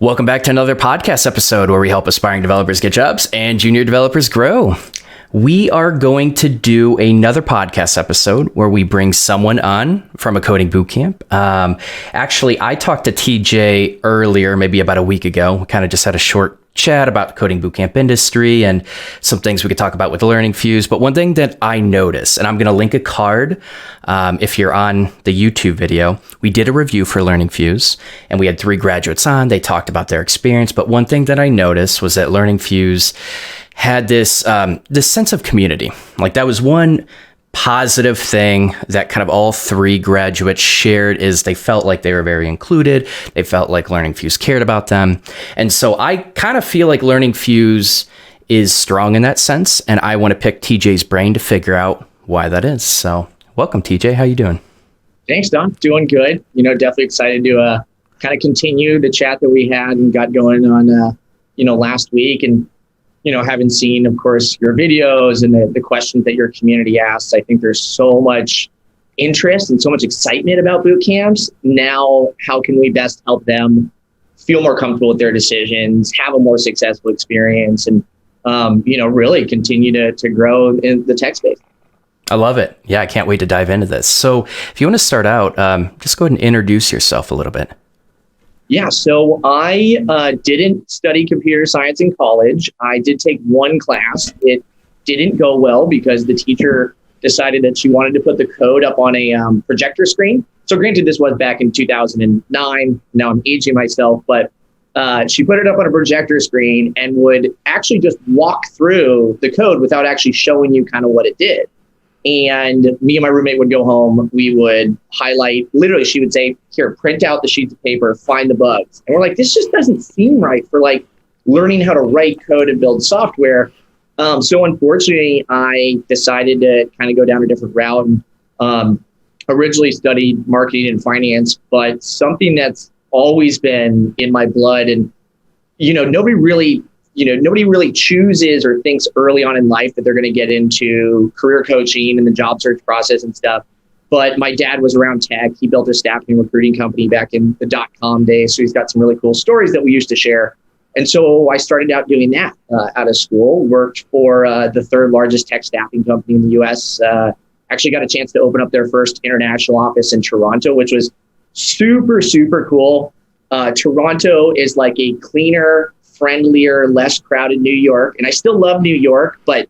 Welcome back to another podcast episode where we help aspiring developers get jobs and junior developers grow. We are going to do another podcast episode where we bring someone on from a coding bootcamp. Actually, I talked to TJ earlier, maybe about a week ago. We kind of just had a short chat about the coding bootcamp industry and some things we could talk about with LearningFuze. But one thing that I noticed, and I'm going to link a card if you're on the YouTube video, we did a review for LearningFuze and we had 3 graduates on. They talked about their experience. But one thing that I noticed was that LearningFuze had this sense of community. Like that was one positive thing that kind of all 3 graduates shared is they felt like they were very included. They felt like LearningFuze cared about them. And so I kind of feel like LearningFuze is strong in that sense. And I want to pick TJ's brain to figure out why that is. So welcome, TJ. How you doing? Thanks, Don. Doing good. Definitely excited to kind of continue the chat that we had and got going on, last week. And having seen, of course, your videos and the questions that your community asks, I think there's so much interest and so much excitement about boot camps. Now, how can we best help them feel more comfortable with their decisions, have a more successful experience, and, really continue to grow in the tech space? I love it. Yeah, I can't wait to dive into this. So if you want to start out, just go ahead and introduce yourself a little bit. Yeah, so I didn't study computer science in college. I did take one class. It didn't go well because the teacher decided that she wanted to put the code up on a projector screen. So granted, this was back in 2009. Now I'm aging myself, but she put it up on a projector screen and would actually just walk through the code without actually showing you kind of what it did. And me and my roommate would go home. We would highlight, literally, she would say, here, print out the sheets of paper, find the bugs. And we're like, this just doesn't seem right for learning how to write code and build software. So unfortunately, I decided to kind of go down a different route and originally studied marketing and finance, but something that's always been in my blood. And, nobody really chooses or thinks early on in life that they're going to get into career coaching and the job search process and stuff. But my dad was around tech. He built a staffing recruiting company back in the .com days. So he's got some really cool stories that we used to share. And so I started out doing that out of school, worked for the 3rd largest tech staffing company in the US. Actually got a chance to open up their first international office in Toronto, which was super, super cool. Toronto is like a cleaner, friendlier, less crowded New York. And I still love New York, but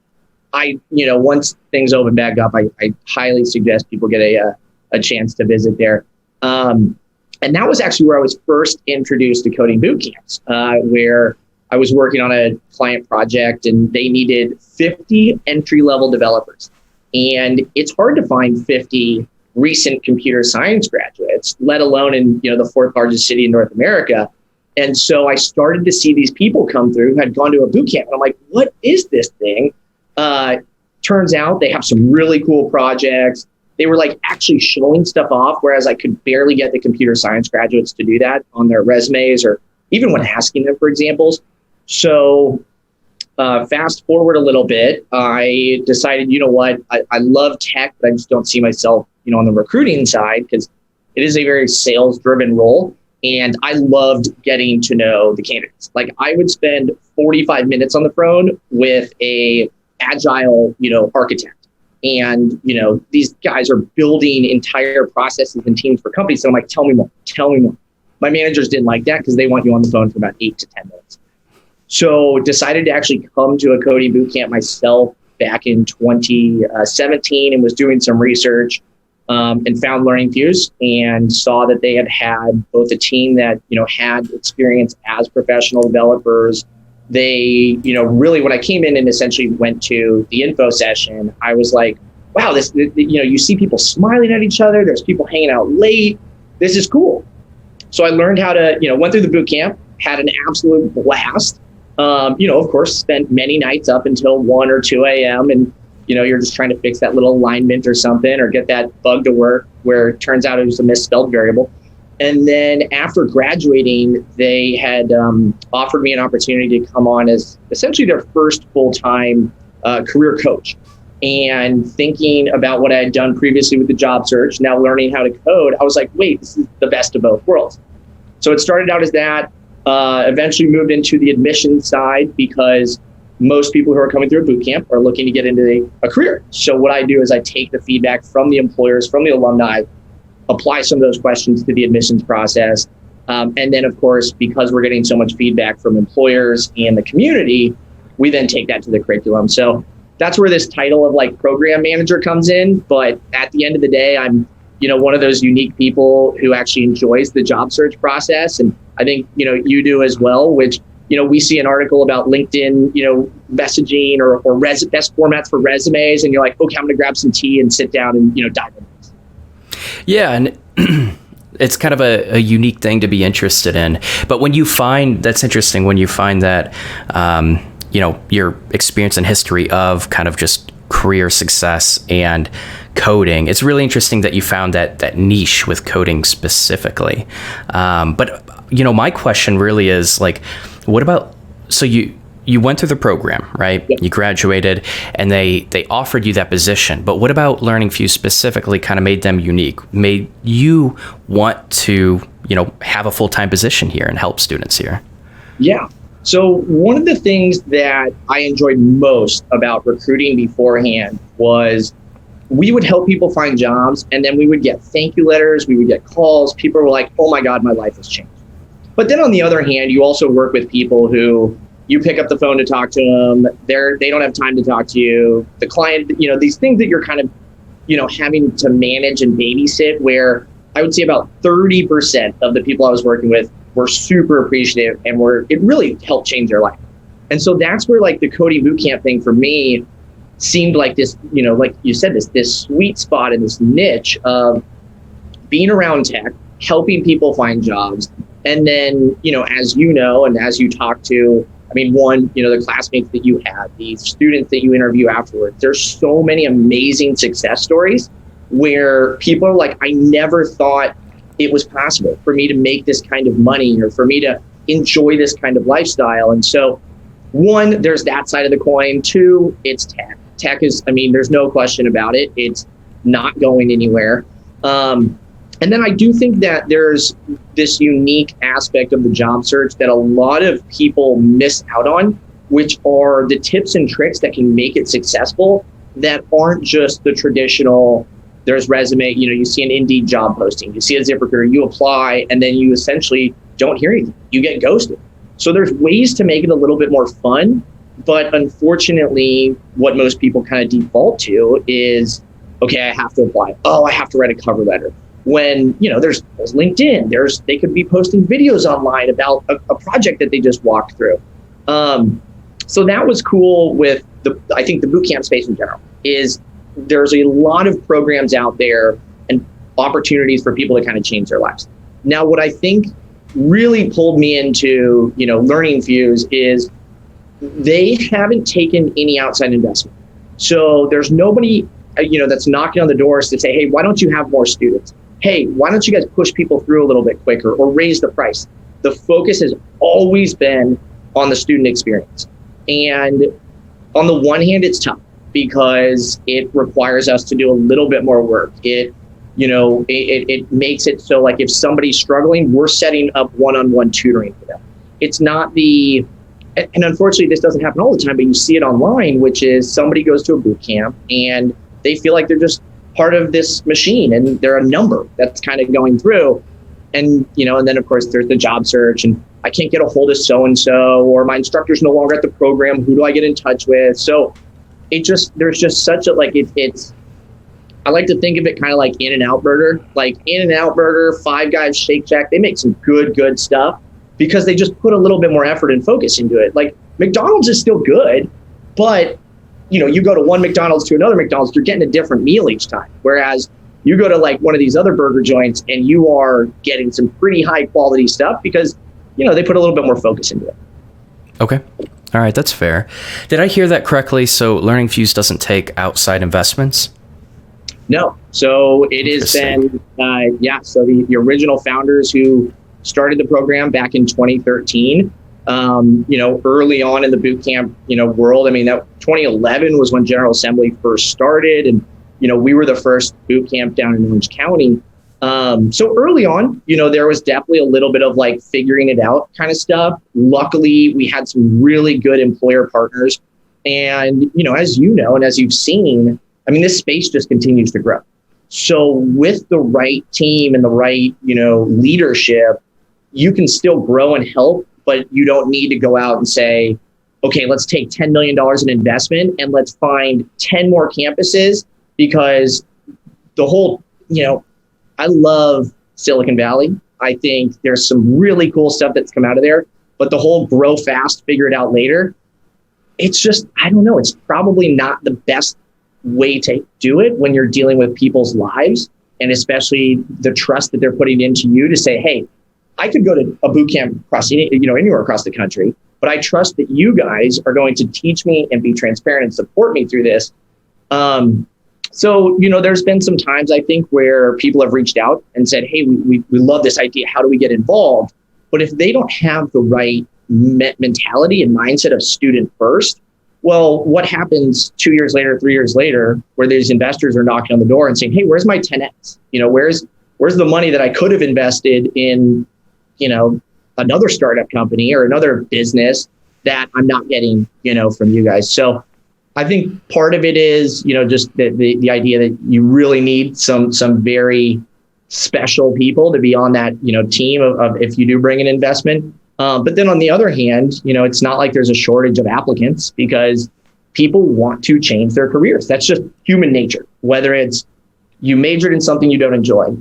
once things open back up, I highly suggest people get a chance to visit there. And that was actually where I was first introduced to coding bootcamps, where I was working on a client project and they needed 50 entry-level developers. And it's hard to find 50 recent computer science graduates, let alone in the 4th largest city in North America. And so I started to see these people come through who had gone to a boot camp. And I'm like, what is this thing? Turns out they have some really cool projects. They were actually showing stuff off, whereas I could barely get the computer science graduates to do that on their resumes or even when asking them for examples. So fast forward a little bit, I decided, I love tech, but I just don't see myself, on the recruiting side because it is a very sales-driven role. And I loved getting to know the candidates. I would spend 45 minutes on the phone with a agile, architect. And, these guys are building entire processes and teams for companies. So I'm like, tell me more. My managers didn't like that because they want you on the phone for about 8 to 10 minutes. So decided to actually come to a coding bootcamp myself back in 2017 and was doing some research. And found LearningFuze and saw that they had both a team that, had experience as professional developers. They, really when I came in and essentially went to the info session, I was like, wow, this, you see people smiling at each other. There's people hanging out late. This is cool. So I learned how to, went through the boot camp, had an absolute blast. Of course, spent many nights up until 1 or 2 a.m. and you're just trying to fix that little alignment or something or get that bug to work where it turns out it was a misspelled variable. And then after graduating, they had offered me an opportunity to come on as essentially their first full-time career coach. And thinking about what I had done previously with the job search, now learning how to code, I was like, wait, this is the best of both worlds. So it started out as that. Eventually moved into the admissions side because most people who are coming through a boot camp are looking to get into a career. So what I do is I take the feedback from the employers, from the alumni, apply some of those questions to the admissions process. And then, of course, because we're getting so much feedback from employers and the community, we then take that to the curriculum. So that's where this title of like program manager comes in. But at the end of the day, I'm, one of those unique people who actually enjoys the job search process. And I think, you do as well, which, we see an article about LinkedIn, messaging or best formats for resumes. And you're like, okay, I'm going to grab some tea and sit down and, dive in. Yeah. And it's kind of a unique thing to be interested in. But when you find, that's interesting, when you find that, your experience and history of kind of just career success and coding, it's really interesting that you found that niche with coding specifically. But my question really is like, what about, so you went through the program, right? Yep. You graduated and they offered you that position. But what about LearningFuze specifically kind of made them unique, made you want to, have a full-time position here and help students here? Yeah. So one of the things that I enjoyed most about recruiting beforehand was we would help people find jobs, and then we would get thank you letters, we would get calls. People were like, oh my God, my life has changed. But then on the other hand, you also work with people who you pick up the phone to talk to them. They don't have time to talk to you. The client, these things that you're kind of, having to manage and babysit, where I would say about 30% of the people I was working with were super appreciative and it really helped change their life. And so that's where like the coding bootcamp thing for me seemed like this, like you said, this sweet spot in this niche of being around tech, helping people find jobs. And then, as and as you talk to, the classmates that you have, the students that you interview afterwards, there's so many amazing success stories where people are like, I never thought it was possible for me to make this kind of money or for me to enjoy this kind of lifestyle. And so one, there's that side of the coin. Two, it's tech. Tech is, there's no question about it. It's not going anywhere. And then I do think that there's this unique aspect of the job search that a lot of people miss out on, which are the tips and tricks that can make it successful that aren't just the traditional, there's resume, you see an Indeed job posting, you see a ZipRecruiter, you apply, and then you essentially don't hear anything. You get ghosted. So there's ways to make it a little bit more fun, but unfortunately, what most people kind of default to is, okay, I have to apply. Oh, I have to write a cover letter. When, there's LinkedIn, they could be posting videos online about a project that they just walked through. So that was cool with I think the bootcamp space in general is there's a lot of programs out there and opportunities for people to kind of change their lives. Now, what I think really pulled me into, LearningFuze is they haven't taken any outside investment. So there's nobody, that's knocking on the doors to say, hey, why don't you have more students? Hey, why don't you guys push people through a little bit quicker or raise the price? The focus has always been on the student experience. And on the one hand, it's tough because it requires us to do a little bit more work. It makes it so like if somebody's struggling, we're setting up one-on-one tutoring for them. It's not and unfortunately this doesn't happen all the time, but you see it online, which is somebody goes to a boot camp and they feel like they're just part of this machine and they're a number that's kind of going through. And, and then of course there's the job search and I can't get a hold of so-and-so, or my instructor's no longer at the program. Who do I get in touch with? So there's just such a, like, it's, I like to think of it kind of like In-N-Out Burger, like In-N-Out Burger, Five Guys, Shake Shack. They make some good stuff because they just put a little bit more effort and focus into it. Like McDonald's is still good, but you go to one McDonald's to another McDonald's, you're getting a different meal each time. Whereas you go to like one of these other burger joints and you are getting some pretty high quality stuff because, they put a little bit more focus into it. Okay. All right. That's fair. Did I hear that correctly? So LearningFuze doesn't take outside investments? No. So it has been, so the original founders who started the program back in 2013, early on in the bootcamp, world. That 2011 was when General Assembly first started, and we were the first bootcamp down in Orange County. So early on, there was definitely a little bit of like figuring it out kind of stuff. Luckily, we had some really good employer partners. And, as you know, and as you've seen, I mean, this space just continues to grow. So with the right team and the right, leadership, you can still grow and help, but you don't need to go out and say, okay, let's take $10 million in investment and let's find 10 more campuses, because the whole, I love Silicon Valley. I think there's some really cool stuff that's come out of there, but the whole grow fast, figure it out later, it's just, I don't know, it's probably not the best way to do it when you're dealing with people's lives, and especially the trust that they're putting into you to say, hey, I could go to a boot camp across, anywhere across the country, but I trust that you guys are going to teach me and be transparent and support me through this. So, there's been some times I think where people have reached out and said, hey, we love this idea. How do we get involved? But if they don't have the right mentality and mindset of student first, well, what happens 2 years later, 3 years later, where these investors are knocking on the door and saying, hey, where's my 10X? Where's the money that I could have invested in, another startup company or another business that I'm not getting, from you guys. So I think part of it is, just the idea that you really need some very special people to be on that, team of if you do bring an investment. But then on the other hand, it's not like there's a shortage of applicants, because people want to change their careers. That's just human nature. Whether it's you majored in something you don't enjoy,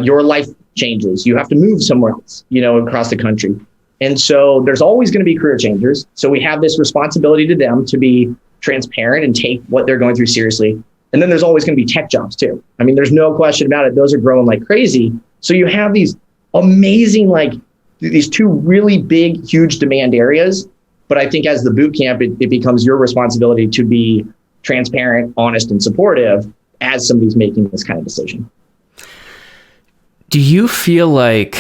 your life changes, you have to move somewhere else, across the country. And so there's always going to be career changers. So we have this responsibility to them to be transparent and take what they're going through seriously. And then there's always going to be tech jobs too. I mean, there's no question about it. Those are growing like crazy. So you have these amazing, these two really big, huge demand areas. But I think as the boot camp, it becomes your responsibility to be transparent, honest, and supportive as somebody's making this kind of decision. Do you feel like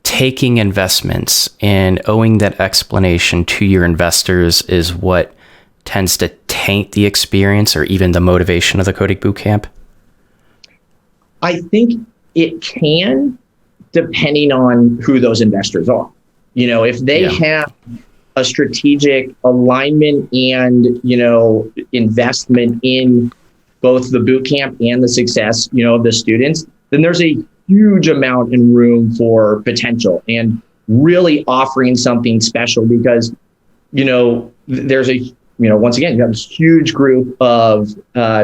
taking investments and owing that explanation to your investors is what tends to taint the experience or even the motivation of the coding bootcamp? I think it can, depending on who those investors are. If they have a strategic alignment and, investment in both the bootcamp and the success, of the students, then there's a huge amount in room for potential and really offering something special, because, there's once again, you have this huge group of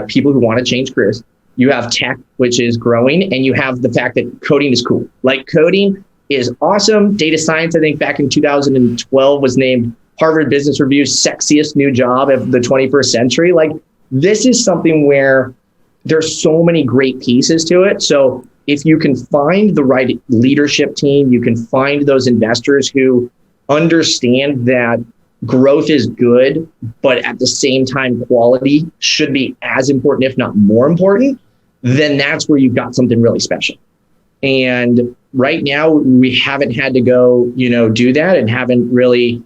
people who want to change careers. You have tech, which is growing, and you have the fact that coding is cool. Like, coding is awesome. Data science, I think back in 2012 was named Harvard Business Review's sexiest new job of the 21st century. Like, this is something where there's so many great pieces to it. So if you can find the right leadership team, you can find those investors who understand that growth is good, but at the same time, quality should be as important, if not more important, then that's where you've got something really special. And right now, we haven't had to go, do that, and haven't really,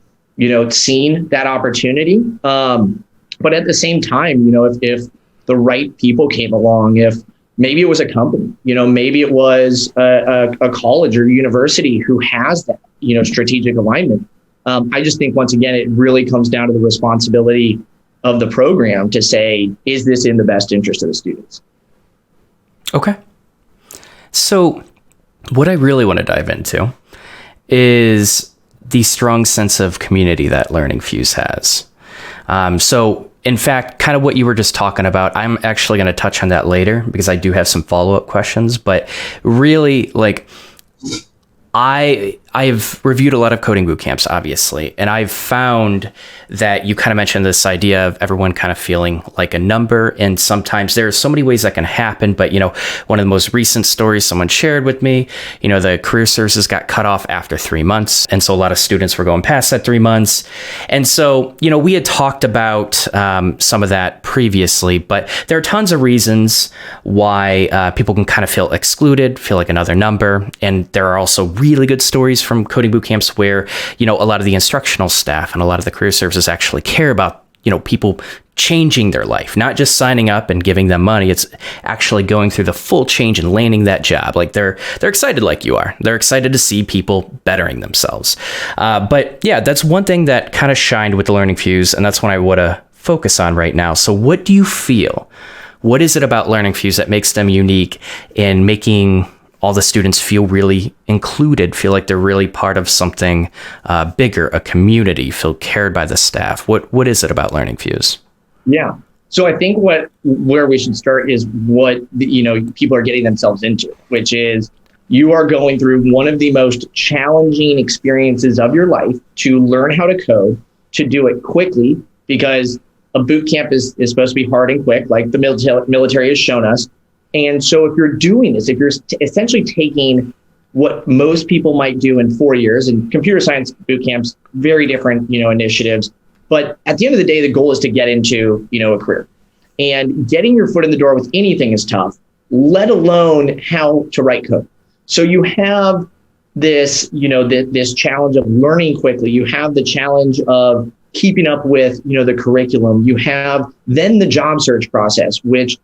seen that opportunity. But at the same time, if the right people came along, if maybe it was a company, maybe it was a college or university who has that, strategic alignment. I just think, once again, it really comes down to the responsibility of the program to say, is this in the best interest of the students? Okay. So what I really want to dive into is the strong sense of community that LearningFuze has. So in fact, kind of what you were just talking about, I'm actually going to touch on that later, because I do have some follow-up questions. But really, I've reviewed a lot of coding boot camps, obviously, and I've found that you kind of mentioned this idea of everyone kind of feeling like a number. And sometimes there are so many ways that can happen. But, one of the most recent stories someone shared with me, the career services got cut off after 3 months. And so a lot of students were going past that 3 months. And so, we had talked about some of that previously, but there are tons of reasons why people can kind of feel excluded, feel like another number. And there are also really good stories from coding boot camps where, a lot of the instructional staff and a lot of the career services actually care about, people changing their life, not just signing up and giving them money. It's actually going through the full change and landing that job. Like they're excited like you are. They're excited to see people bettering themselves. But yeah, that's one thing that kind of shined with the LearningFuze, and that's what I want to focus on right now. So what do you feel? What is it about LearningFuze that makes them unique in making all the students feel really included, feel like they're really part of something bigger, a community, feel cared by the staff? What is it about LearningFuze? Yeah. So I think where we should start is what people are getting themselves into, which is you are going through one of the most challenging experiences of your life to learn how to code, to do it quickly, because a boot camp is supposed to be hard and quick, like the military has shown us. And so if you're doing this, if you're essentially taking what most people might do in 4 years, and computer science boot camps, very different, initiatives. But at the end of the day, the goal is to get into, a career. And getting your foot in the door with anything is tough, let alone how to write code. So you have this, this challenge of learning quickly. You have the challenge of keeping up with, the curriculum. You have then the job search process, which,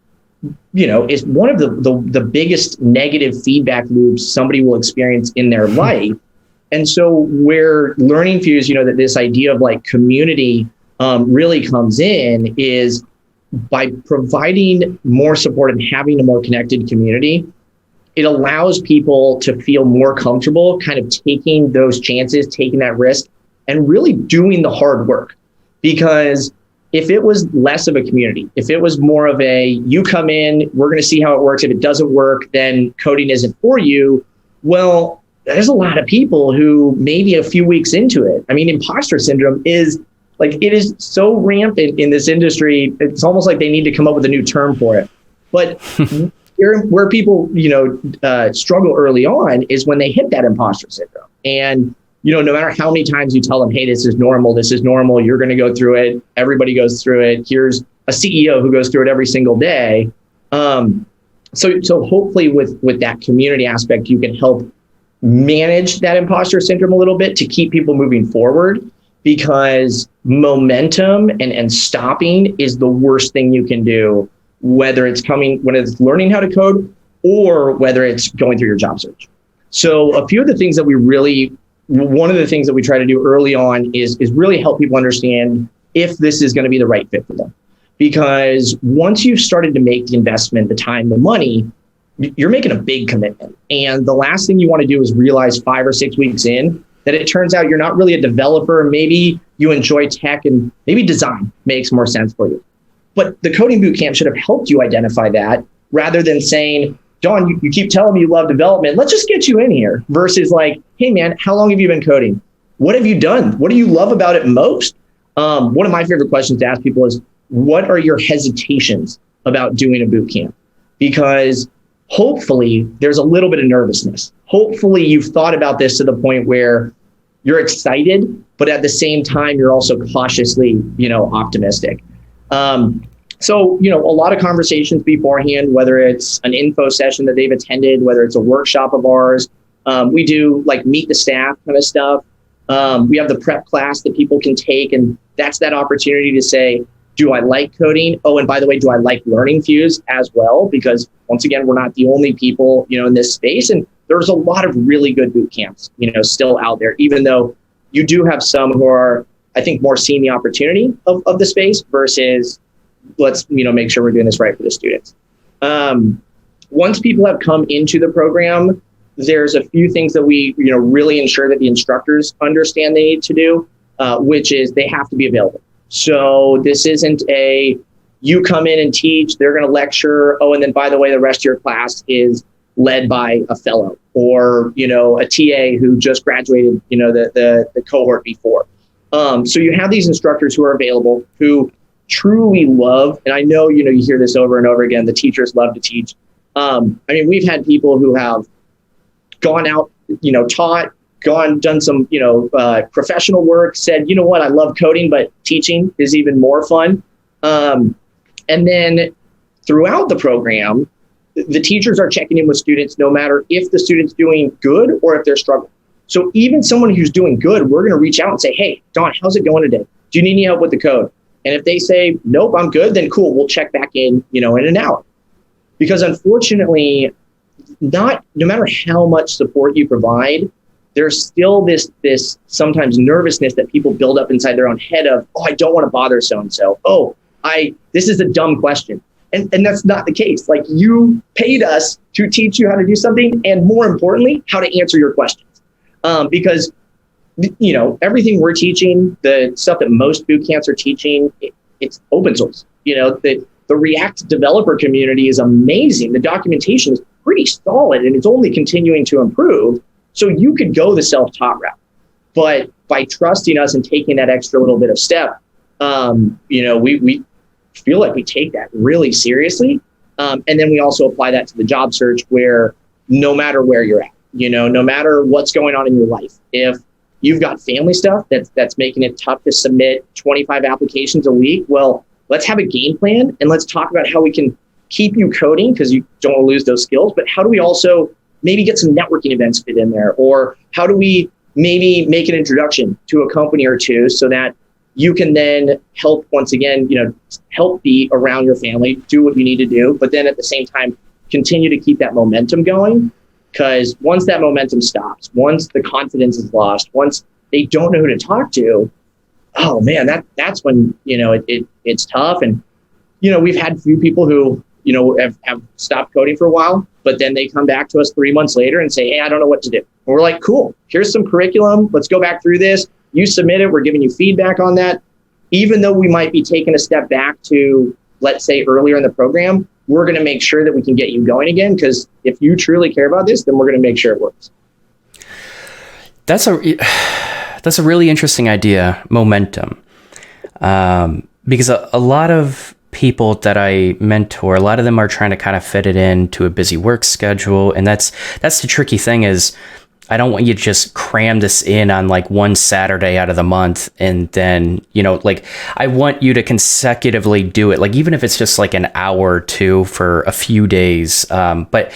is one of the biggest negative feedback loops somebody will experience in their life. And so where LearningFuze, that this idea of like community really comes in is by providing more support and having a more connected community. It allows people to feel more comfortable kind of taking those chances, taking that risk, and really doing the hard work. Because if it was less of a community, if it was more of a, you come in, we're going to see how it works. If it doesn't work, then coding isn't for you. Well, there's a lot of people who maybe a few weeks into it. I mean, imposter syndrome is like, it is so rampant in this industry. It's almost like they need to come up with a new term for it. But where people, struggle early on is when they hit that imposter syndrome. And, no matter how many times you tell them, hey, this is normal, you're going to go through it. Everybody goes through it. Here's a CEO who goes through it every single day. So hopefully with that community aspect, you can help manage that imposter syndrome a little bit to keep people moving forward, because momentum and stopping is the worst thing you can do, whether it's learning how to code or whether it's going through your job search. So a few of the things that one of the things that we try to do early on is really help people understand if this is going to be the right fit for them. Because once you've started to make the investment, the time, the money, you're making a big commitment. And the last thing you want to do is realize 5 or 6 weeks in that it turns out you're not really a developer. Maybe you enjoy tech and maybe design makes more sense for you. But the coding bootcamp should have helped you identify that, rather than saying, Don, you keep telling me you love development. Let's just get you in here. Versus like, hey man, how long have you been coding? What have you done? What do you love about it most? One of my favorite questions to ask people is, what are your hesitations about doing a bootcamp? Because hopefully there's a little bit of nervousness. Hopefully you've thought about this to the point where you're excited, but at the same time, you're also cautiously, optimistic. So, a lot of conversations beforehand, whether it's an info session that they've attended, whether it's a workshop of ours, we do like meet the staff kind of stuff. We have the prep class that people can take, and that's that opportunity to say, do I like coding? Oh, and by the way, do I like LearningFuze as well? Because once again, we're not the only people, in this space. And there's a lot of really good boot camps, still out there, even though you do have some who are, I think, more seeing the opportunity of the space versus let's, make sure we're doing this right for the students. Once people have come into the program, there's a few things that we, really ensure that the instructors understand they need to do, which is they have to be available. So this isn't you come in and teach, they're going to lecture. Oh, and then by the way, the rest of your class is led by a fellow or, a TA who just graduated, the cohort before. So you have these instructors who are available, who truly love, and I know, you hear this over and over again, the teachers love to teach. We've had people who have gone out, taught, done some, professional work, said, you know what, I love coding, but teaching is even more fun. And then throughout the program, the teachers are checking in with students, no matter if the student's doing good or if they're struggling. So even someone who's doing good, we're going to reach out and say, hey, Don, how's it going today? Do you need any help with the code? And if they say, nope, I'm good, then cool, we'll check back in, in an hour. Because unfortunately, no matter how much support you provide, there's still this sometimes nervousness that people build up inside their own head of, oh, I don't want to bother so-and-so. Oh, this is a dumb question. And that's not the case. Like, you paid us to teach you how to do something, and more importantly, how to answer your questions. Because, everything we're teaching, the stuff that most boot camps are teaching, it's open source. The React developer community is amazing. The documentation is pretty solid, and it's only continuing to improve. So you could go the self-taught route. But by trusting us and taking that extra little bit of step, we feel like we take that really seriously. And then we also apply that to the job search, where no matter where you're at, no matter what's going on in your life, if you've got family stuff that's making it tough to submit 25 applications a week, well, let's have a game plan and let's talk about how we can keep you coding, because you don't want to lose those skills. But how do we also maybe get some networking events fit in there? Or how do we maybe make an introduction to a company or two so that you can then help, once again, help be around your family, do what you need to do, but then at the same time, continue to keep that momentum going. Because once that momentum stops, once the confidence is lost, once they don't know who to talk to, oh man, that's when, it's tough. And, we've had a few people who, have stopped coding for a while, but then they come back to us 3 months later and say, hey, I don't know what to do. And we're like, cool, here's some curriculum. Let's go back through this. You submit it. We're giving you feedback on that. Even though we might be taking a step back to, let's say, earlier in the program, we're going to make sure that we can get you going again. Because if you truly care about this, then we're going to make sure it works. That's a really interesting idea, momentum. Because a lot of people that I mentor, a lot of them are trying to kind of fit it into a busy work schedule. And that's the tricky thing is, I don't want you to just cram this in on like one Saturday out of the month. And then, I want you to consecutively do it. Like, even if it's just like an hour or two for a few days. But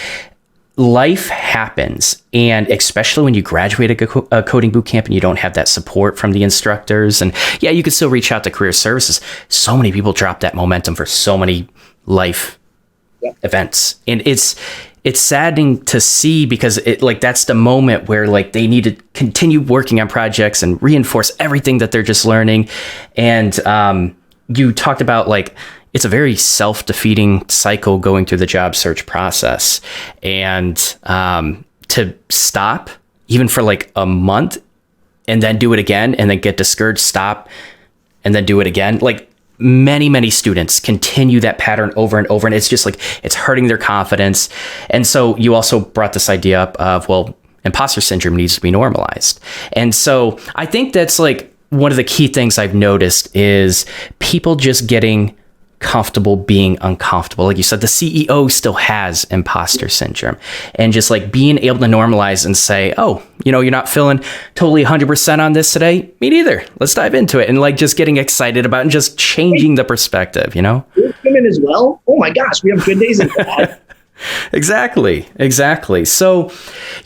life happens. And especially when you graduate a coding bootcamp and you don't have that support from the instructors. And yeah, you can still reach out to career services. So many people drop that momentum for so many life events. And it's saddening to see, because that's the moment where they need to continue working on projects and reinforce everything that they're just learning. And you talked about it's a very self-defeating cycle going through the job search process. And to stop even for a month and then do it again and then get discouraged, stop and then do it again. Many students continue that pattern over and over, and it's just it's hurting their confidence. And so you also brought this idea up of, well, imposter syndrome needs to be normalized. And so I think that's one of the key things I've noticed is people just getting comfortable being uncomfortable. Like you said, the CEO still has imposter syndrome, and just being able to normalize and say, oh, you're not feeling totally 100% on this today. Me neither. Let's dive into it. And just getting excited about it and just changing the perspective, Women as well. Oh my gosh, we have good days and bad. Exactly. So,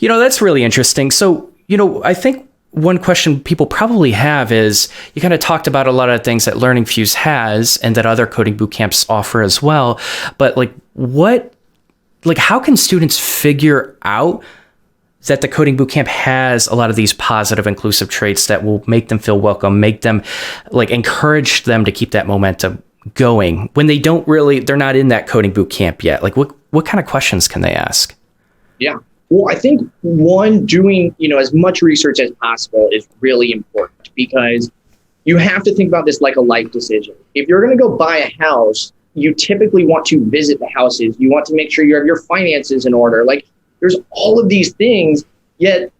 that's really interesting. So, I think one question people probably have is, you kind of talked about a lot of things that LearningFuze has and that other coding bootcamps offer as well. But how can students figure out that the coding bootcamp has a lot of these positive, inclusive traits that will make them feel welcome, make them encourage them to keep that momentum going when they're not in that coding bootcamp yet? What kind of questions can they ask? Yeah. Well, I think doing, as much research as possible is really important, because you have to think about this like a life decision. If you're going to go buy a house, you typically want to visit the houses. You want to make sure you have your finances in order. There's all of these things, yet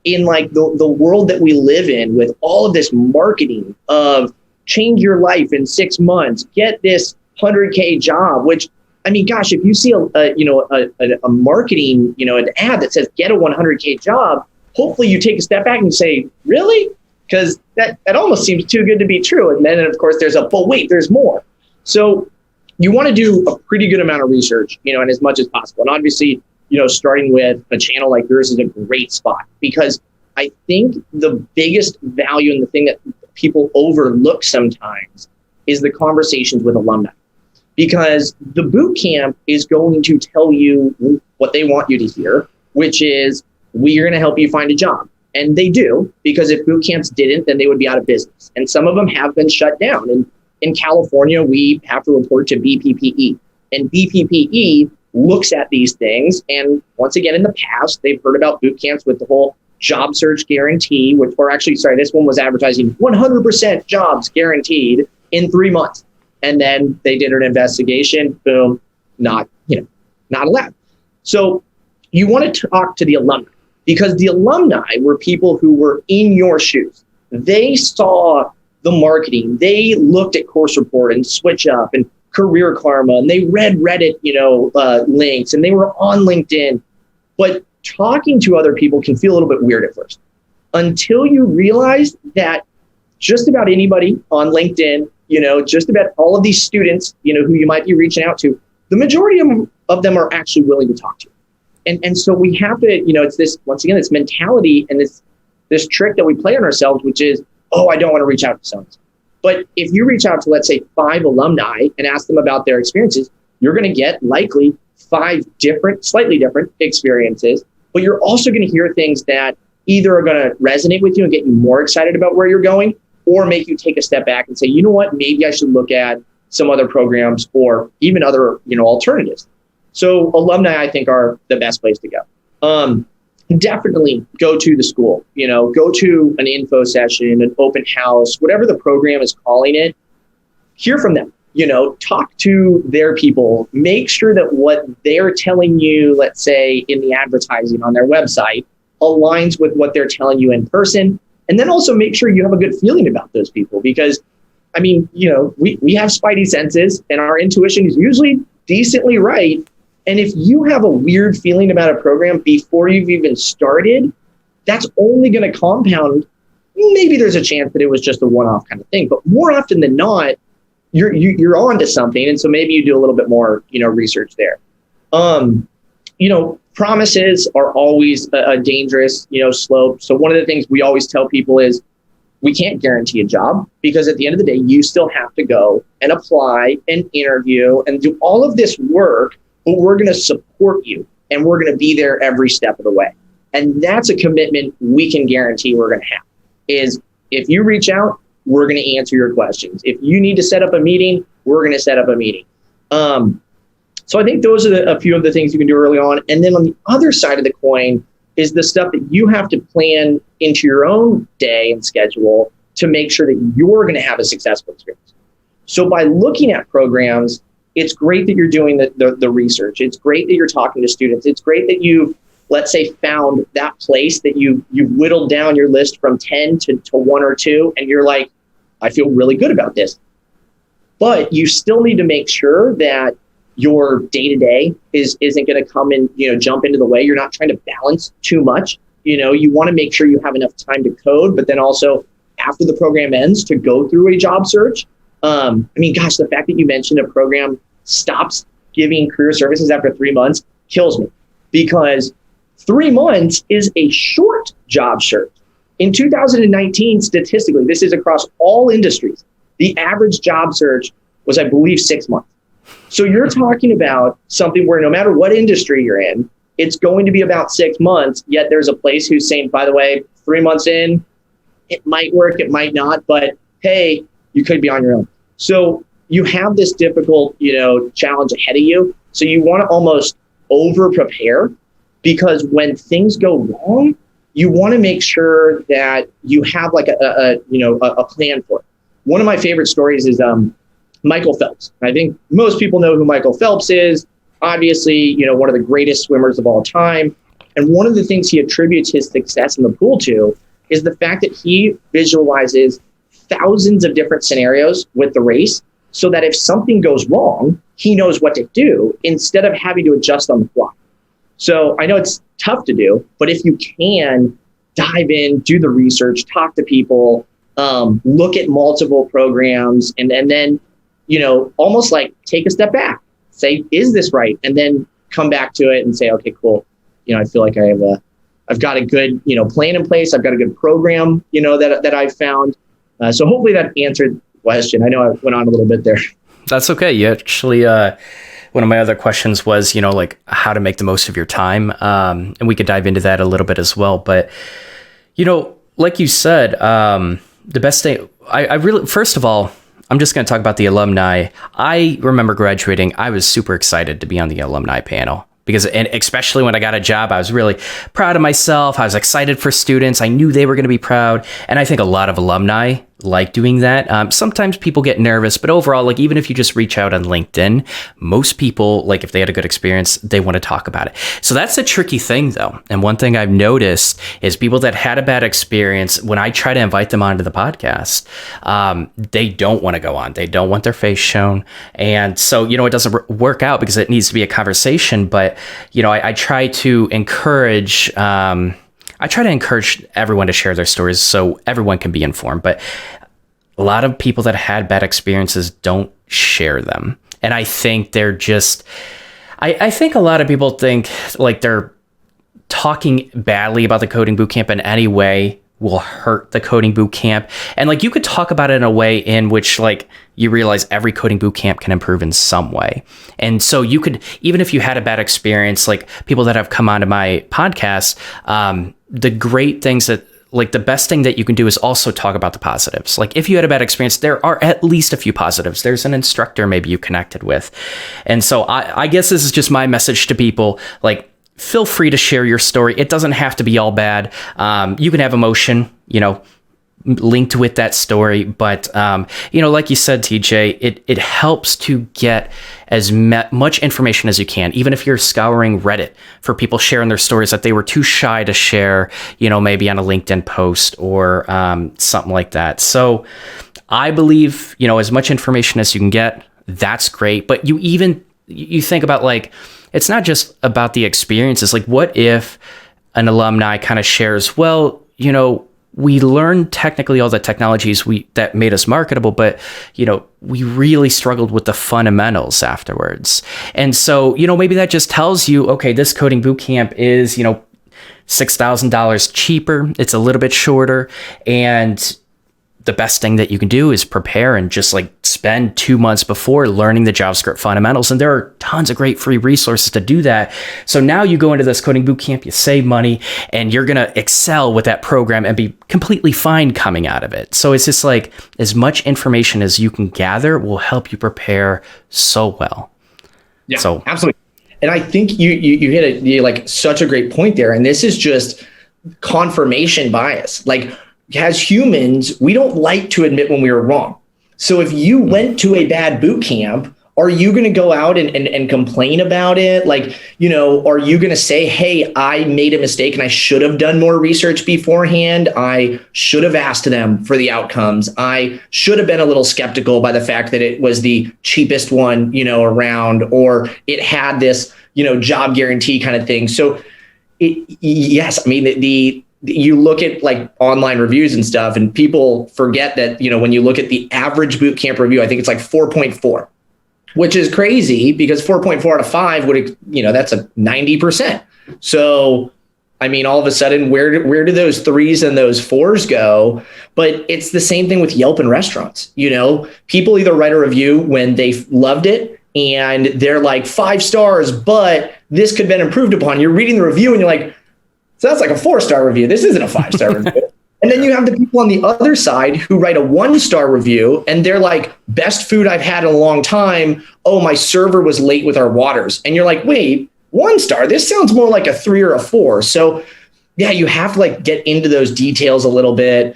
in the world that we live in, with all of this marketing of change your life in 6 months, get this 100K job, which, I mean, gosh, if you see a marketing, an ad that says get a 100K job, hopefully you take a step back and say, really? Because that almost seems too good to be true. And then, of course, but wait, there's more. So you want to do a pretty good amount of research, and as much as possible. And obviously, starting with a channel like yours is a great spot, because I think the biggest value and the thing that people overlook sometimes is the conversations with alumni. Because the boot camp is going to tell you what they want you to hear, which is, we're going to help you find a job. And they do, because if boot camps didn't, then they would be out of business. And some of them have been shut down. And in California, we have to report to BPPE. And BPPE looks at these things. And once again, in the past, they've heard about boot camps with the whole job search guarantee, this one was advertising 100% jobs guaranteed in 3 months. And then they did an investigation, boom, not allowed. So you want to talk to the alumni, because the alumni were people who were in your shoes. They saw the marketing. They looked at Course Report and Switch Up and Career Karma, and they read Reddit, links, and they were on LinkedIn. But talking to other people can feel a little bit weird at first, until you realize that just about anybody on LinkedIn, just about all of these students, who you might be reaching out to, the majority of them are actually willing to talk to you. And so we have to, it's this, once again, this mentality and this trick that we play on ourselves, which is, I don't want to reach out to someone. But if you reach out to, let's say, 5 alumni and ask them about their experiences, you're going to get likely 5 slightly different experiences, but you're also going to hear things that either are going to resonate with you and get you more excited about where you're going, or make you take a step back and say, you know what, maybe I should look at some other programs or even other, alternatives. So alumni, I think, are the best place to go. Definitely go to the school, go to an info session, an open house, whatever the program is calling it. Hear from them, talk to their people, make sure that what they're telling you, let's say in the advertising on their website, aligns with what they're telling you in person. And then also make sure you have a good feeling about those people, because we have spidey senses and our intuition is usually decently right. And if you have a weird feeling about a program before you've even started, that's only going to compound. Maybe there's a chance that it was just a one-off kind of thing, but more often than not, you're on to something. And so maybe you do a little bit more, research there. Promises are always a dangerous, slope. So one of the things we always tell people is, we can't guarantee a job, because at the end of the day, you still have to go and apply and interview and do all of this work, but we're going to support you and we're going to be there every step of the way. And that's a commitment we can guarantee we're going to have, is if you reach out, we're going to answer your questions. If you need to set up a meeting, we're going to set up a meeting. So I think those are a few of the things you can do early on. And then on the other side of the coin is the stuff that you have to plan into your own day and schedule to make sure that you're going to have a successful experience. So by looking at programs, it's great that you're doing the research. It's great that you're talking to students. It's great that you've, let's say, found that place that you've whittled down your list from 10 to 1 or 2, and you're like, I feel really good about this. But you still need to make sure that your day-to-day isn't going to come and jump into the way. You're not trying to balance too much. You want to make sure you have enough time to code, but then also after the program ends to go through a job search. The fact that you mentioned a program stops giving career services after 3 months kills me, because 3 months is a short job search. In 2019, statistically, this is across all industries, the average job search was, I believe, 6 months. So you're talking about something where no matter what industry you're in, it's going to be about 6 months, yet there's a place who's saying, by the way, 3 months in, it might work, it might not, but hey, you could be on your own. So you have this difficult, challenge ahead of you. So you want to almost over prepare, because when things go wrong, you want to make sure that you have like a plan for it. One of my favorite stories is Michael Phelps. I think most people know who Michael Phelps is. Obviously, one of the greatest swimmers of all time. And one of the things he attributes his success in the pool to is the fact that he visualizes thousands of different scenarios with the race, so that if something goes wrong, he knows what to do instead of having to adjust on the fly. So I know it's tough to do, but if you can dive in, do the research, talk to people, look at multiple programs, and then, almost like take a step back, say, is this right? And then come back to it and say, okay, cool. I feel like I've got a good, plan in place. I've got a good program, that I've found. So hopefully that answered question. I know I went on a little bit there. That's okay. You actually, one of my other questions was, like how to make the most of your time. And we could dive into that a little bit as well. But, like you said, the best thing, I really, first of all, I'm just going to talk about the alumni. I remember graduating. I was super excited to be on the alumni panel because, and especially when I got a job, I was really proud of myself. I was excited for students. I knew they were going to be proud. And I think a lot of alumni like doing that. Sometimes people get nervous, but overall, like even if you just reach out on LinkedIn, most people, like if they had a good experience, they want to talk about it. So that's a tricky thing though. And one thing I've noticed is people that had a bad experience, when I try to invite them onto the podcast, they don't want to go on. They don't want their face shown. And so, it doesn't work out because it needs to be a conversation. But, I try to encourage, everyone to share their stories so everyone can be informed. But a lot of people that had bad experiences don't share them. And I think they're just, I think a lot of people think like they're talking badly about the coding bootcamp in any way will hurt the coding bootcamp. And like you could talk about it in a way in which like you realize every coding bootcamp can improve in some way. And so you could, even if you had a bad experience, like people that have come onto my podcast, the great things that like the best thing that you can do is also talk about the positives. Like if you had a bad experience, there are at least a few positives. There's an instructor maybe you connected with. And so I guess this is just my message to people, like, feel free to share your story. It doesn't have to be all bad. You can have emotion, linked with that story. But, like you said, TJ, it helps to get as much information as you can, even if you're scouring Reddit for people sharing their stories that they were too shy to share, maybe on a LinkedIn post or something like that. So I believe, as much information as you can get, that's great. But you think about like, it's not just about the experiences. Like, what if an alumni kind of shares, well, we learned technically all the technologies that made us marketable, but, we really struggled with the fundamentals afterwards. And so, maybe that just tells you, okay, this coding bootcamp is, $6,000 cheaper. It's a little bit shorter. And the best thing that you can do is prepare and just like spend 2 months before learning the JavaScript fundamentals. And there are tons of great free resources to do that. So now you go into this coding bootcamp, you save money, and you're going to excel with that program and be completely fine coming out of it. So it's just like as much information as you can gather will help you prepare so well. Yeah, so absolutely. And I think you hit like such a great point there. And this is just confirmation bias. Like, as humans, we don't like to admit when we were wrong. So if you went to a bad boot camp, are you going to go out and complain about it? Like, are you going to say, hey, I made a mistake and I should have done more research beforehand. I should have asked them for the outcomes. I should have been a little skeptical by the fact that it was the cheapest one, around, or it had this, job guarantee kind of thing. So yes, I mean, you look at like online reviews and stuff, and people forget that, when you look at the average bootcamp review, I think it's like 4.4, which is crazy because 4.4 out of 5 would, that's a 90%. So, I mean, all of a sudden, where do those 3s and those 4s go? But it's the same thing with Yelp and restaurants. People either write a review when they loved it and they're like 5 stars, but this could have been improved upon. You're reading the review and you're like, so that's like a 4-star review. This isn't a 5-star review. And then you have the people on the other side who write a 1-star review and they're like, best food I've had in a long time. Oh, my server was late with our waters. And you're like, wait, 1 star? This sounds more like a 3 or a 4. So yeah, you have to like get into those details a little bit.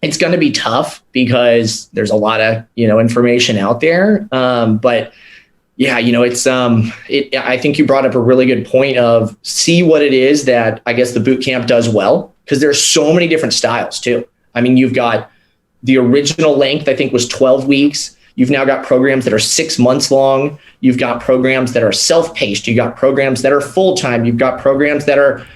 It's going to be tough because there's a lot of, information out there. But yeah, I think you brought up a really good point of see what it is that I guess the bootcamp does well, because there's so many different styles too. I mean, you've got the original length, I think was 12 weeks. You've now got programs that are 6 months long. You've got programs that are self-paced. You've got programs that are full-time. You've got programs that are,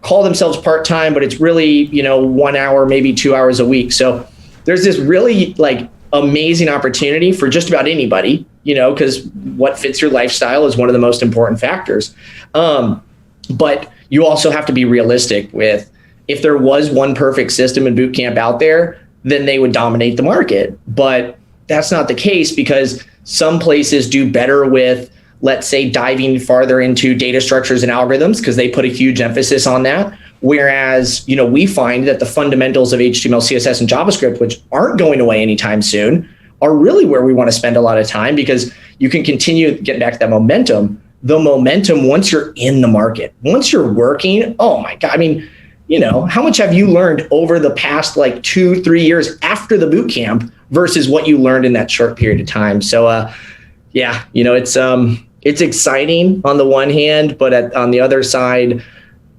call themselves part-time, but it's really, 1 hour, maybe 2 hours a week. So there's this really like amazing opportunity for just about anybody, because what fits your lifestyle is one of the most important factors. But you also have to be realistic with, if there was one perfect system in bootcamp out there, then they would dominate the market. But that's not the case, because some places do better with, let's say, diving farther into data structures and algorithms, because they put a huge emphasis on that. Whereas, we find that the fundamentals of HTML, CSS, and JavaScript, which aren't going away anytime soon, are really where we want to spend a lot of time, because you can continue getting back to that momentum. The momentum, once you're in the market, once you're working, oh my God. I mean, how much have you learned over the past 2-3 years after the boot camp versus what you learned in that short period of time? So, it's exciting on the one hand, but on the other side,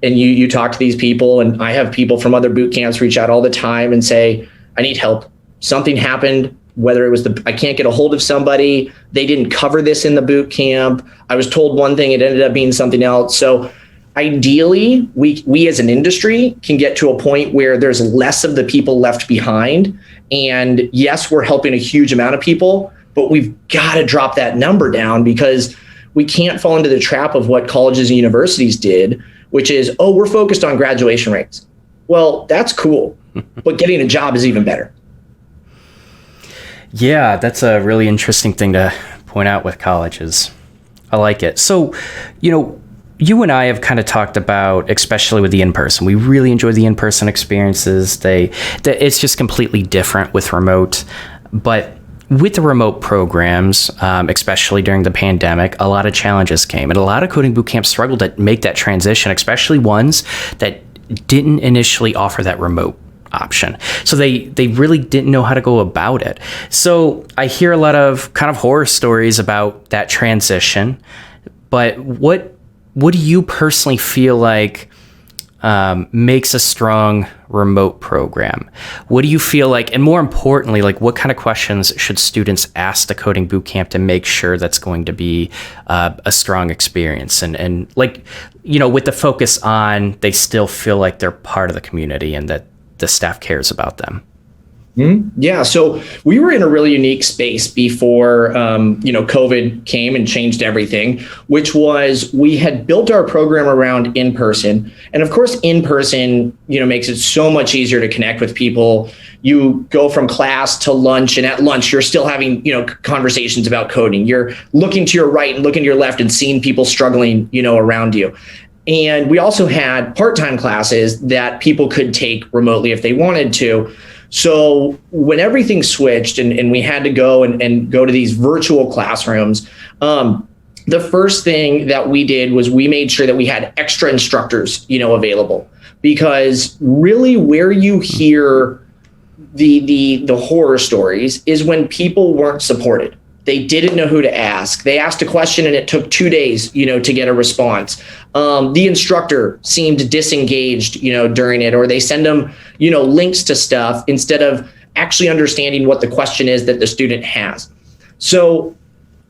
and you talk to these people, and I have people from other boot camps reach out all the time and say, I need help. Something happened, whether it was I can't get a hold of somebody, they didn't cover this in the boot camp, I was told one thing, it ended up being something else. So ideally, we as an industry can get to a point where there's less of the people left behind. And yes, we're helping a huge amount of people, but we've got to drop that number down, because we can't fall into the trap of what colleges and universities did, which is, we're focused on graduation rates. Well, that's cool, but getting a job is even better. Yeah, that's a really interesting thing to point out with colleges. I like it. So, you and I have kind of talked about, especially with the in-person, we really enjoy the in-person experiences. It's just completely different with remote. But with the remote programs, especially during the pandemic, a lot of challenges came, and a lot of coding bootcamps struggled to make that transition, especially ones that didn't initially offer that remote option. So they really didn't know how to go about it. So I hear a lot of kind of horror stories about that transition, but what do you personally feel like makes a strong remote program? What do you feel like, and more importantly, what kind of questions should students ask the coding bootcamp to make sure that's going to be a strong experience? And with the focus on, they still feel like they're part of the community and that the staff cares about them. Mm-hmm. Yeah, so we were in a really unique space before, COVID came and changed everything, which was we had built our program around in-person. And of course, in-person, makes it so much easier to connect with people. You go from class to lunch, and at lunch, you're still having, conversations about coding. You're looking to your right and looking to your left and seeing people struggling, around you. And we also had part-time classes that people could take remotely if they wanted to. So when everything switched and we had to go and go to these virtual classrooms, the first thing that we did was we made sure that we had extra instructors, available, because really where you hear the horror stories is when people weren't supported. They didn't know who to ask. They asked a question and it took 2 days, to get a response. The instructor seemed disengaged, during it, or they send them, links to stuff instead of actually understanding what the question is that the student has. So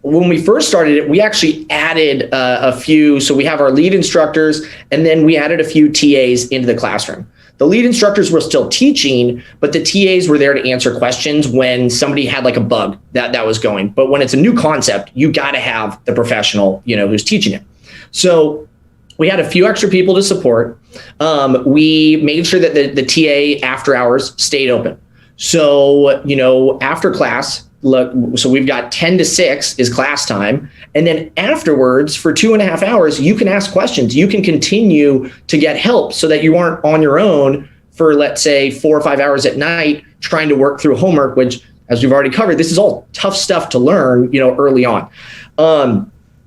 when we first started it, we actually added a few. So we have our lead instructors, and then we added a few TAs into the classroom. The lead instructors were still teaching, but the TAs were there to answer questions when somebody had a bug that was going. But when it's a new concept, you got to have the professional, who's teaching it. So we had a few extra people to support. We made sure that the TA after hours stayed open. So, after class, so we've got 10 to 6 is class time. And then afterwards, for 2.5 hours, you can ask questions. You can continue to get help so that you aren't on your own for, let's say, 4 or 5 hours at night trying to work through homework, which, as we've already covered, this is all tough stuff to learn, early on.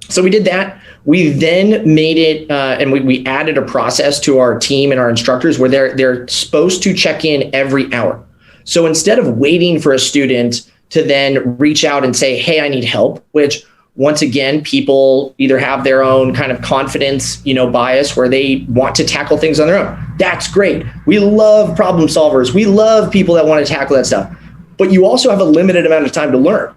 So we did that. We then made it, and we added a process to our team and our instructors where they're supposed to check in every hour. So instead of waiting for a student to then reach out and say, hey, I need help, which once again, people either have their own kind of confidence, bias where they want to tackle things on their own. That's great. We love problem solvers. We love people that want to tackle that stuff. But you also have a limited amount of time to learn.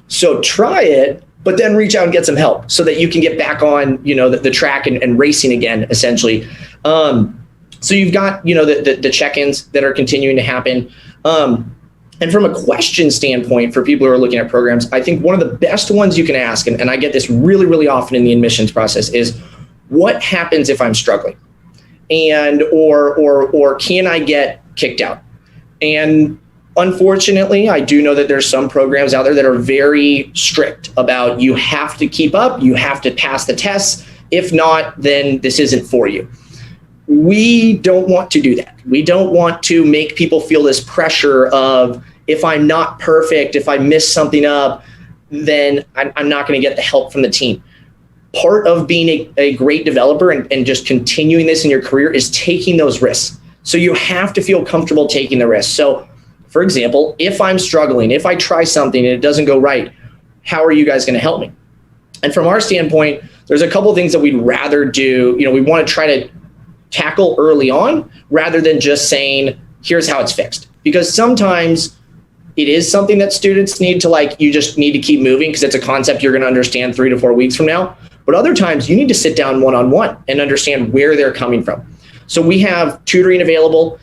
So try it, but then reach out and get some help so that you can get back on, the track and racing again, essentially. So you've got, the check-ins that are continuing to happen. And from a question standpoint, for people who are looking at programs, I think one of the best ones you can ask, and I get this really, really often in the admissions process, is what happens if I'm struggling? And or can I get kicked out? And Unfortunately, I do know that there's some programs out there that are very strict about you have to keep up, you have to pass the tests. If not, then this isn't for you. We don't want to do that. We don't want to make people feel this pressure of, if I'm not perfect, if I miss something up, then I'm not going to get the help from the team. Part of being a great developer and just continuing this in your career is taking those risks. So you have to feel comfortable taking the risks. So for example, if I'm struggling, if I try something and it doesn't go right, how are you guys going to help me? And from our standpoint, there's a couple of things that we'd rather do. We want to try to tackle early on rather than just saying, here's how it's fixed. Because sometimes it is something that students need to you just need to keep moving because it's a concept you're going to understand 3 to 4 weeks from now. But other times you need to sit down one-on-one and understand where they're coming from. So we have tutoring available.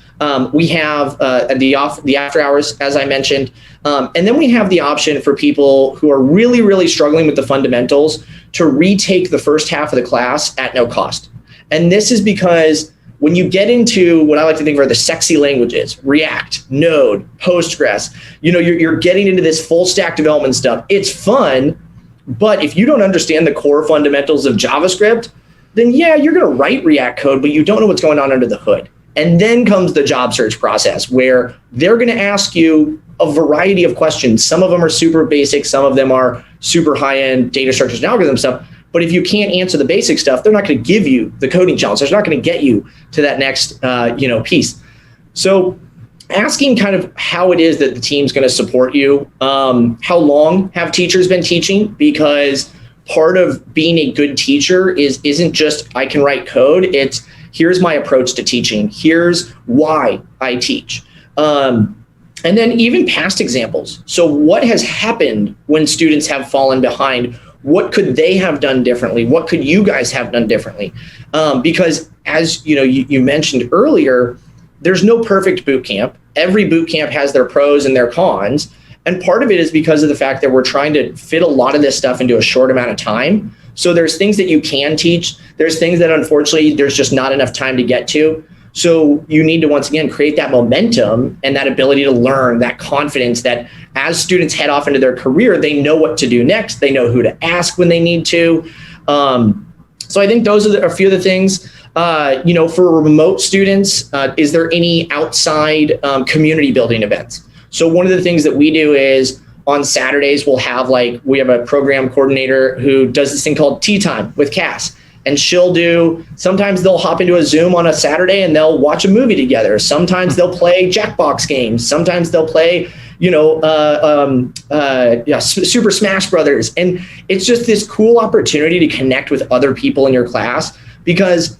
We have the after hours, as I mentioned. And then we have the option for people who are really, really struggling with the fundamentals to retake the first half of the class at no cost. And this is because when you get into what I like to think of are the sexy languages, React, Node, Postgres, you're getting into this full stack development stuff. It's fun, but if you don't understand the core fundamentals of JavaScript, then yeah, you're going to write React code, but you don't know what's going on under the hood. And then comes the job search process where they're going to ask you a variety of questions. Some of them are super basic. Some of them are super high-end data structures and algorithm stuff. But if you can't answer the basic stuff, they're not going to give you the coding challenge. They're not going to get you to that next piece. So asking kind of how it is that the team's going to support you. How long have teachers been teaching? Because part of being a good teacher isn't just I can write code. It's here's my approach to teaching. Here's why I teach. And then even past examples. So what has happened when students have fallen behind? What could they have done differently? What could you guys have done differently? Because as you mentioned earlier, there's no perfect boot camp. Every boot camp has their pros and their cons. And part of it is because of the fact that we're trying to fit a lot of this stuff into a short amount of time. So there's things that you can teach. There's things that unfortunately there's just not enough time to get to. So you need to, once again, create that momentum and that ability to learn, that confidence that as students head off into their career, they know what to do next. They know who to ask when they need to. So I think those are a few of the things. For remote students, is there any outside community building events? So one of the things that we do is on Saturdays, we have a program coordinator who does this thing called Tea Time with Cass. And sometimes they'll hop into a Zoom on a Saturday and they'll watch a movie together. Sometimes they'll play Jackbox games. Sometimes they'll play, Super Smash Brothers. And it's just this cool opportunity to connect with other people in your class, because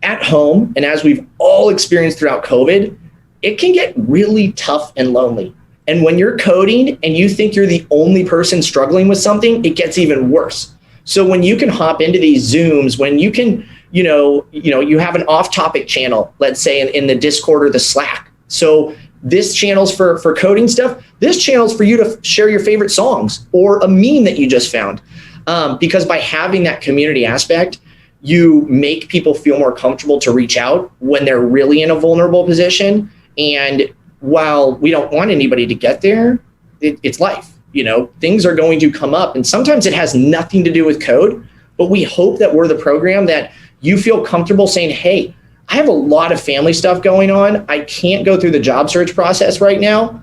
at home, and as we've all experienced throughout COVID, it can get really tough and lonely. And when you're coding and you think you're the only person struggling with something, it gets even worse. So when you can hop into these Zooms, when you can, you have an off-topic channel, let's say in the Discord or the Slack. So this channel's for coding stuff. This channel's for you to share your favorite songs or a meme that you just found. Because by having that community aspect, you make people feel more comfortable to reach out when they're really in a vulnerable position. And while we don't want anybody to get there, it's life. Things are going to come up, and sometimes it has nothing to do with code, but we hope that we're the program that you feel comfortable saying, hey, I have a lot of family stuff going on. I can't go through the job search process right now.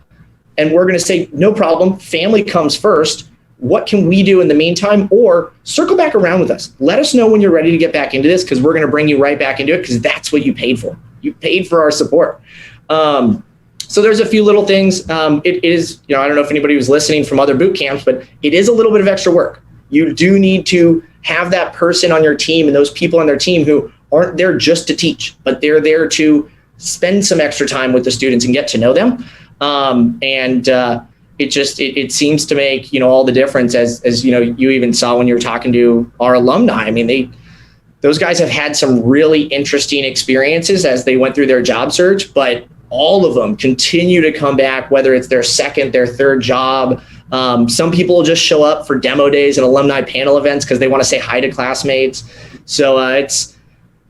And we're going to say, no problem. Family comes first. What can we do in the meantime? Or circle back around with us. Let us know when you're ready to get back into this, because we're going to bring you right back into it, because that's what you paid for. You paid for our support. So there's a few little things. It is, I don't know if anybody was listening from other boot camps, but it is a little bit of extra work. You do need to have that person on your team and those people on their team who aren't there just to teach, but they're there to spend some extra time with the students and get to know them. It seems to make, all the difference, as you even saw when you were talking to our alumni. I mean, those guys have had some really interesting experiences as they went through their job search, but all of them continue to come back, whether it's their second, their third job. Some people will just show up for demo days and alumni panel events because they want to say hi to classmates. So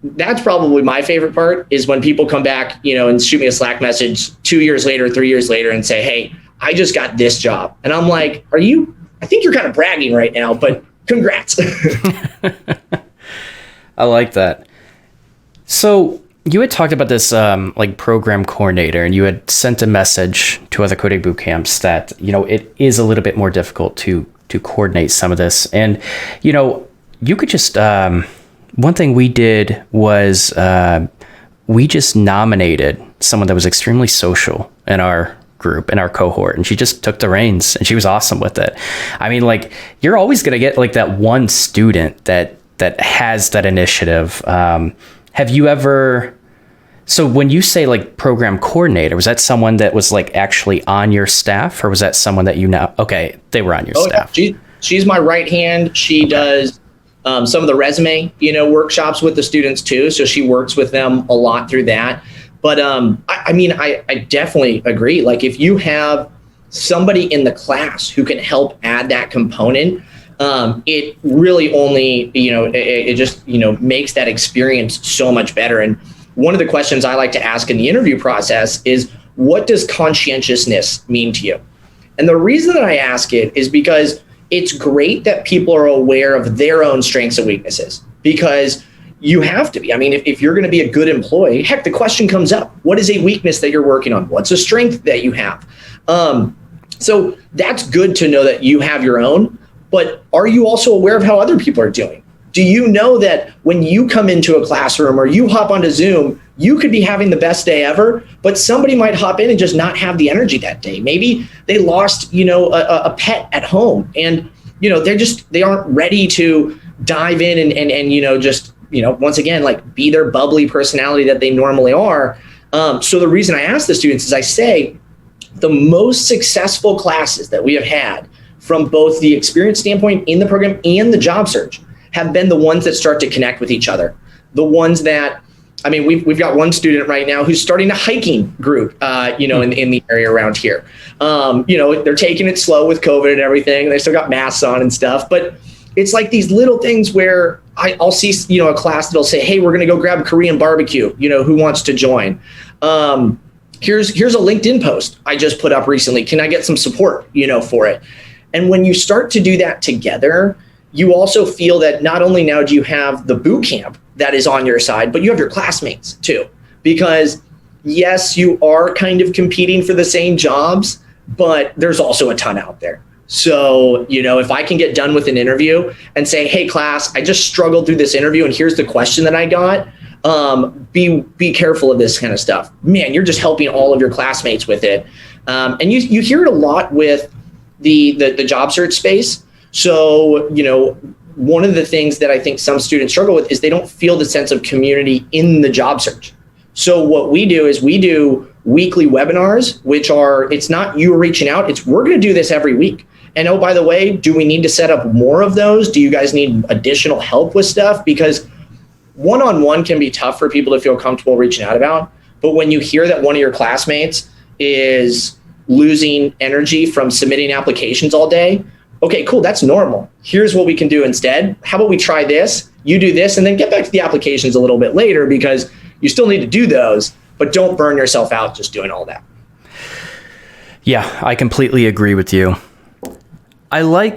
that's probably my favorite part, is when people come back, and shoot me a Slack message 2 years later, 3 years later, and say, hey, I just got this job. And I'm like, I think you're kind of bragging right now, but congrats. I like that. So you had talked about this like program coordinator, and you had sent a message to other coding boot camps that, it is a little bit more difficult to coordinate some of this. And, you could just, one thing we did was we just nominated someone that was extremely social in our group, in our cohort, and she just took the reins, and she was awesome with it. I mean, like, you're always going to get like that one student that has that initiative. Have you ever, so when you say like program coordinator, was that someone that was like actually on your staff, or was that someone that okay, they were on your staff? She's my right hand. She does some of the resume, workshops with the students too. So she works with them a lot through that. But I definitely agree. Like, if you have somebody in the class who can help add that component, it really only, it just, makes that experience so much better. And one of the questions I like to ask in the interview process is, what does conscientiousness mean to you? And the reason that I ask it is because it's great that people are aware of their own strengths and weaknesses, because you have to be. I mean, if you're going to be a good employee, heck, the question comes up: what is a weakness that you're working on? What's a strength that you have? So that's good to know that you have your own, but are you also aware of how other people are doing? Do you know that when you come into a classroom or you hop onto Zoom, you could be having the best day ever, but somebody might hop in and just not have the energy that day? Maybe they lost, a pet at home, and, they aren't ready to dive in and just, once again, like, be their bubbly personality that they normally are. So the reason I ask the students is, I say, the most successful classes that we have had from both the experience standpoint in the program and the job search have been the ones that start to connect with each other. The ones that, I mean, we've got one student right now who's starting a hiking group, in the area around here. They're taking it slow with COVID and everything. They still got masks on and stuff, but it's like these little things where I'll see, a class that'll say, hey, we're going to go grab Korean barbecue. Who wants to join? Here's a LinkedIn post I just put up recently. Can I get some support, for it? And when you start to do that together, you also feel that not only now do you have the boot camp that is on your side, but you have your classmates too. Because yes, you are kind of competing for the same jobs, but there's also a ton out there. So, if I can get done with an interview and say, hey class, I just struggled through this interview and here's the question that I got, be careful of this kind of stuff. Man, you're just helping all of your classmates with it. And you hear it a lot with the job search space. So, one of the things that I think some students struggle with is they don't feel the sense of community in the job search. So what we do is we do weekly webinars, which are, it's not you reaching out, it's we're going to do this every week. And oh, by the way, do we need to set up more of those? Do you guys need additional help with stuff? Because one-on-one can be tough for people to feel comfortable reaching out about. But when you hear that one of your classmates is losing energy from submitting applications all day, okay, cool, that's normal. Here's what we can do instead. How about we try this, you do this, and then get back to the applications a little bit later, because you still need to do those, but don't burn yourself out just doing all that. Yeah, I completely agree with you.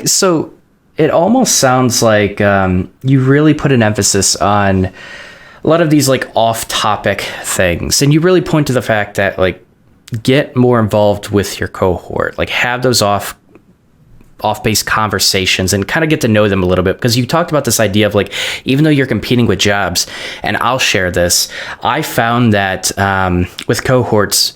So it almost sounds like you really put an emphasis on a lot of these like off-topic things, and you really point to the fact that like get more involved with your cohort, like have those off-base conversations and kind of get to know them a little bit, because you talked about this idea of like, even though you're competing with jobs, and I'll share this, I found that with cohorts,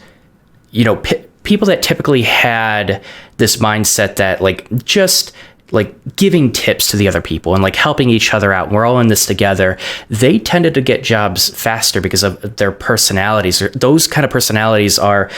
people that typically had this mindset that like just like giving tips to the other people and like helping each other out, and we're all in this together, they tended to get jobs faster because of their personalities. Those kind of personalities are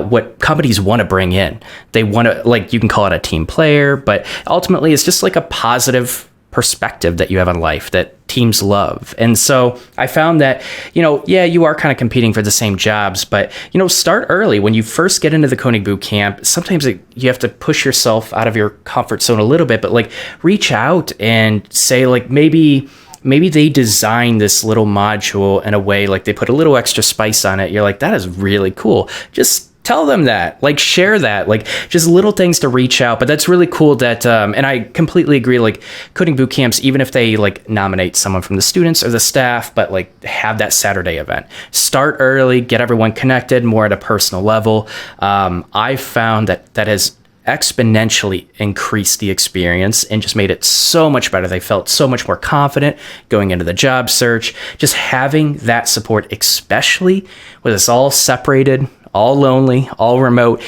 what companies want to bring in. They want to, like, you can call it a team player, but ultimately it's just like a positive perspective that you have on life that teams love. And so I found that, you are kind of competing for the same jobs, but, start early. When you first get into the coding boot camp, sometimes you have to push yourself out of your comfort zone a little bit, but like reach out and say like, maybe maybe they design this little module in a way, like they put a little extra spice on it. You're like, that is really cool. Just tell them that, like share that, like just little things to reach out. But that's really cool that, and I completely agree, like coding boot camps, even if they like nominate someone from the students or the staff, but like have that Saturday event, start early, get everyone connected more at a personal level. I found that has exponentially increased the experience and just made it so much better. They felt so much more confident going into the job search. Just having that support, especially with us all separated, all lonely, all remote,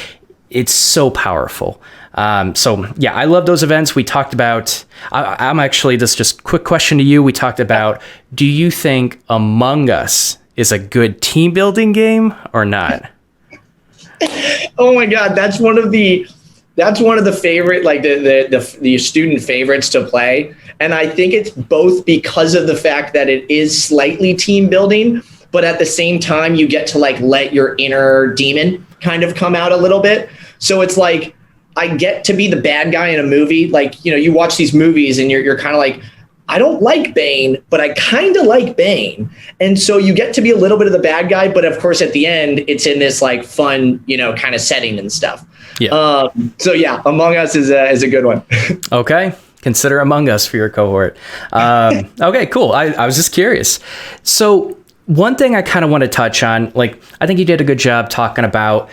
it's so powerful. So yeah, I love those events. We talked about, I'm actually, this just quick question to you. We talked about, do you think Among Us is a good team building game or not? Oh my God, that's one of the favorite, like the student favorites to play. And I think it's both because of the fact that it is slightly team building, but at the same time, you get to like let your inner demon kind of come out a little bit. So it's like, I get to be the bad guy in a movie. Like, you know, you watch these movies and you're kind of like, I don't like Bane, but I kind of like Bane. And so you get to be a little bit of the bad guy. But of course, at the end, it's in this like fun, you know, kind of setting and stuff. Yeah. So yeah, Among Us is a good one. Okay. Consider Among Us for your cohort. Okay, cool. I was just curious. So one thing I kind of want to touch on, like, I think you did a good job talking about,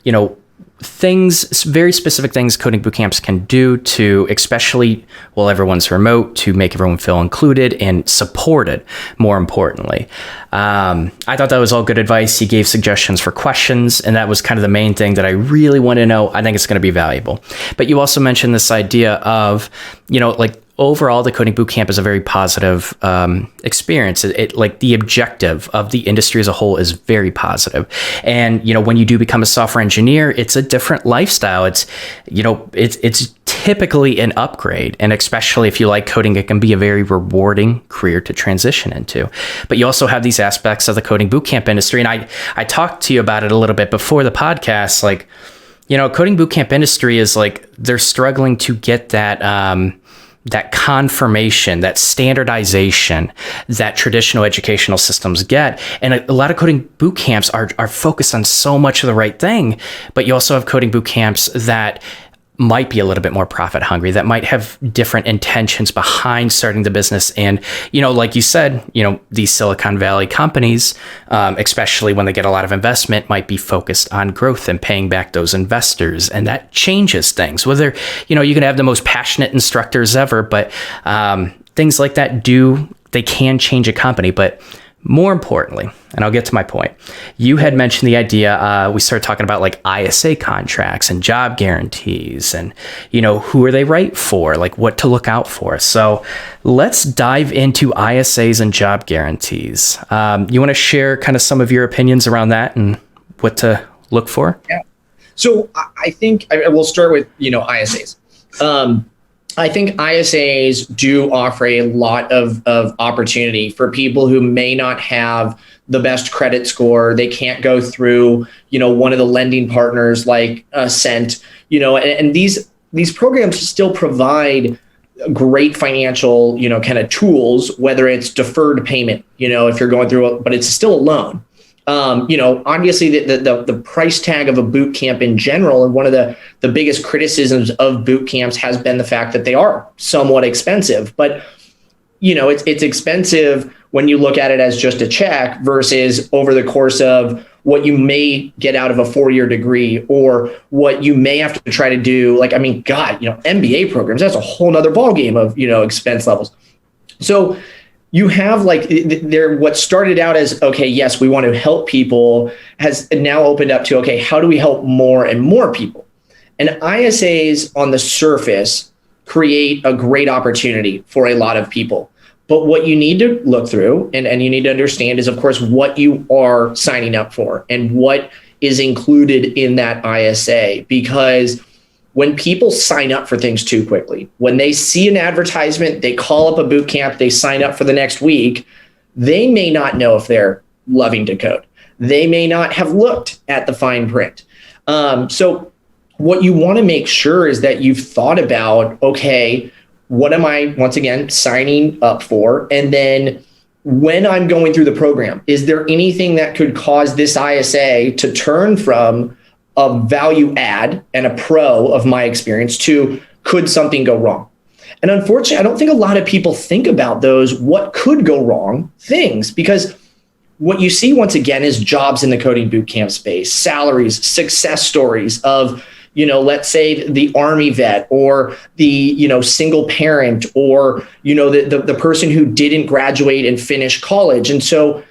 you know, things, very specific things coding bootcamps can do to, especially while everyone's remote, to make everyone feel included and supported, more importantly. I thought that was all good advice. He gave suggestions for questions, and that was kind of the main thing that I really want to know. I think it's going to be valuable. But you also mentioned this idea of, you know, like, overall, the coding bootcamp is a very positive experience. It like the objective of the industry as a whole is very positive. And, you know, when you do become a software engineer, it's a different lifestyle. It's, you know, it's typically an upgrade. And especially if you like coding, it can be a very rewarding career to transition into. But you also have these aspects of the coding bootcamp industry. And I talked to you about it a little bit before the podcast. Like, you know, coding bootcamp industry is like, they're struggling to get that confirmation, that standardization that traditional educational systems get. And a lot of coding boot camps are focused on so much of the right thing, but you also have coding boot camps that might be a little bit more profit hungry, that might have different intentions behind starting the business. And, you know, like you said, you know, these Silicon Valley companies, especially when they get a lot of investment, might be focused on growth and paying back those investors. And that changes things. Whether, you know, you can have the most passionate instructors ever, but things like that they can change a company. But more importantly, and I'll get to my point, you had mentioned the idea, we started talking about like ISA contracts and job guarantees and, you know, who are they right for, like what to look out for. So let's dive into ISAs and job guarantees. You want to share kind of some of your opinions around that and what to look for? Yeah. So I think I will start with, you know, ISAs. I think ISAs do offer a lot of opportunity for people who may not have the best credit score. They can't go through, you know, one of the lending partners like Cent, you know, and these programs still provide great financial, you know, kind of tools, whether it's deferred payment, you know, if you're going through it, but it's still a loan. You know, obviously the price tag of a boot camp in general, and one of the biggest criticisms of boot camps has been the fact that they are somewhat expensive. But, you know, it's expensive when you look at it as just a check versus over the course of what you may get out of a 4-year degree or what you may have to try to do. Like, I mean, God, you know, MBA programs, that's a whole nother ballgame of, you know, expense levels. So you have like what started out as, okay, yes, we want to help people, has now opened up to, okay, how do we help more and more people? And ISAs on the surface create a great opportunity for a lot of people. But what you need to look through and you need to understand is, of course, what you are signing up for and what is included in that ISA. Because when people sign up for things too quickly, when they see an advertisement, they call up a boot camp, they sign up for the next week, they may not know if they're loving to code. They may not have looked at the fine print. So what you want to make sure is that you've thought about, okay, what am I, once again, signing up for? And then when I'm going through the program, is there anything that could cause this ISA to turn from a value add and a pro of my experience to could something go wrong? And unfortunately, I don't think a lot of people think about those what could go wrong things, because what you see once again is jobs in the coding bootcamp space, salaries, success stories of, let's say the Army vet or the, single parent or, the person who didn't graduate and finish college. And so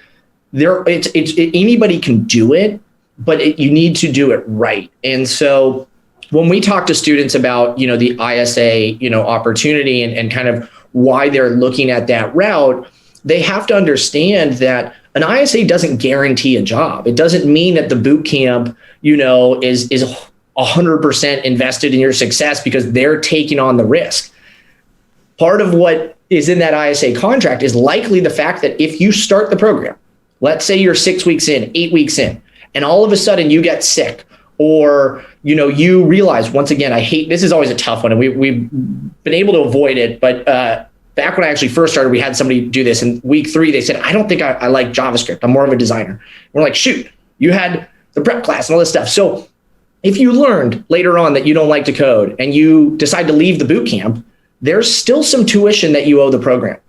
anybody can do it, but you need to do it right. And so when we talk to students about, the ISA, opportunity and kind of why they're looking at that route, they have to understand that an ISA doesn't guarantee a job. It doesn't mean that the boot camp, is 100% invested in your success because they're taking on the risk. Part of what is in that ISA contract is likely the fact that if you start the program, let's say you're 6 weeks in, 8 weeks in, and all of a sudden you get sick, or you realize, once again, this is always a tough one, and we've been able to avoid it, but back when I actually first started, we had somebody do this. In week 3, they said, I don't think I like JavaScript. I'm more of a designer. We're like, shoot, you had the prep class and all this stuff. So if you learned later on that you don't like to code and you decide to leave the boot camp, there's still some tuition that you owe the program.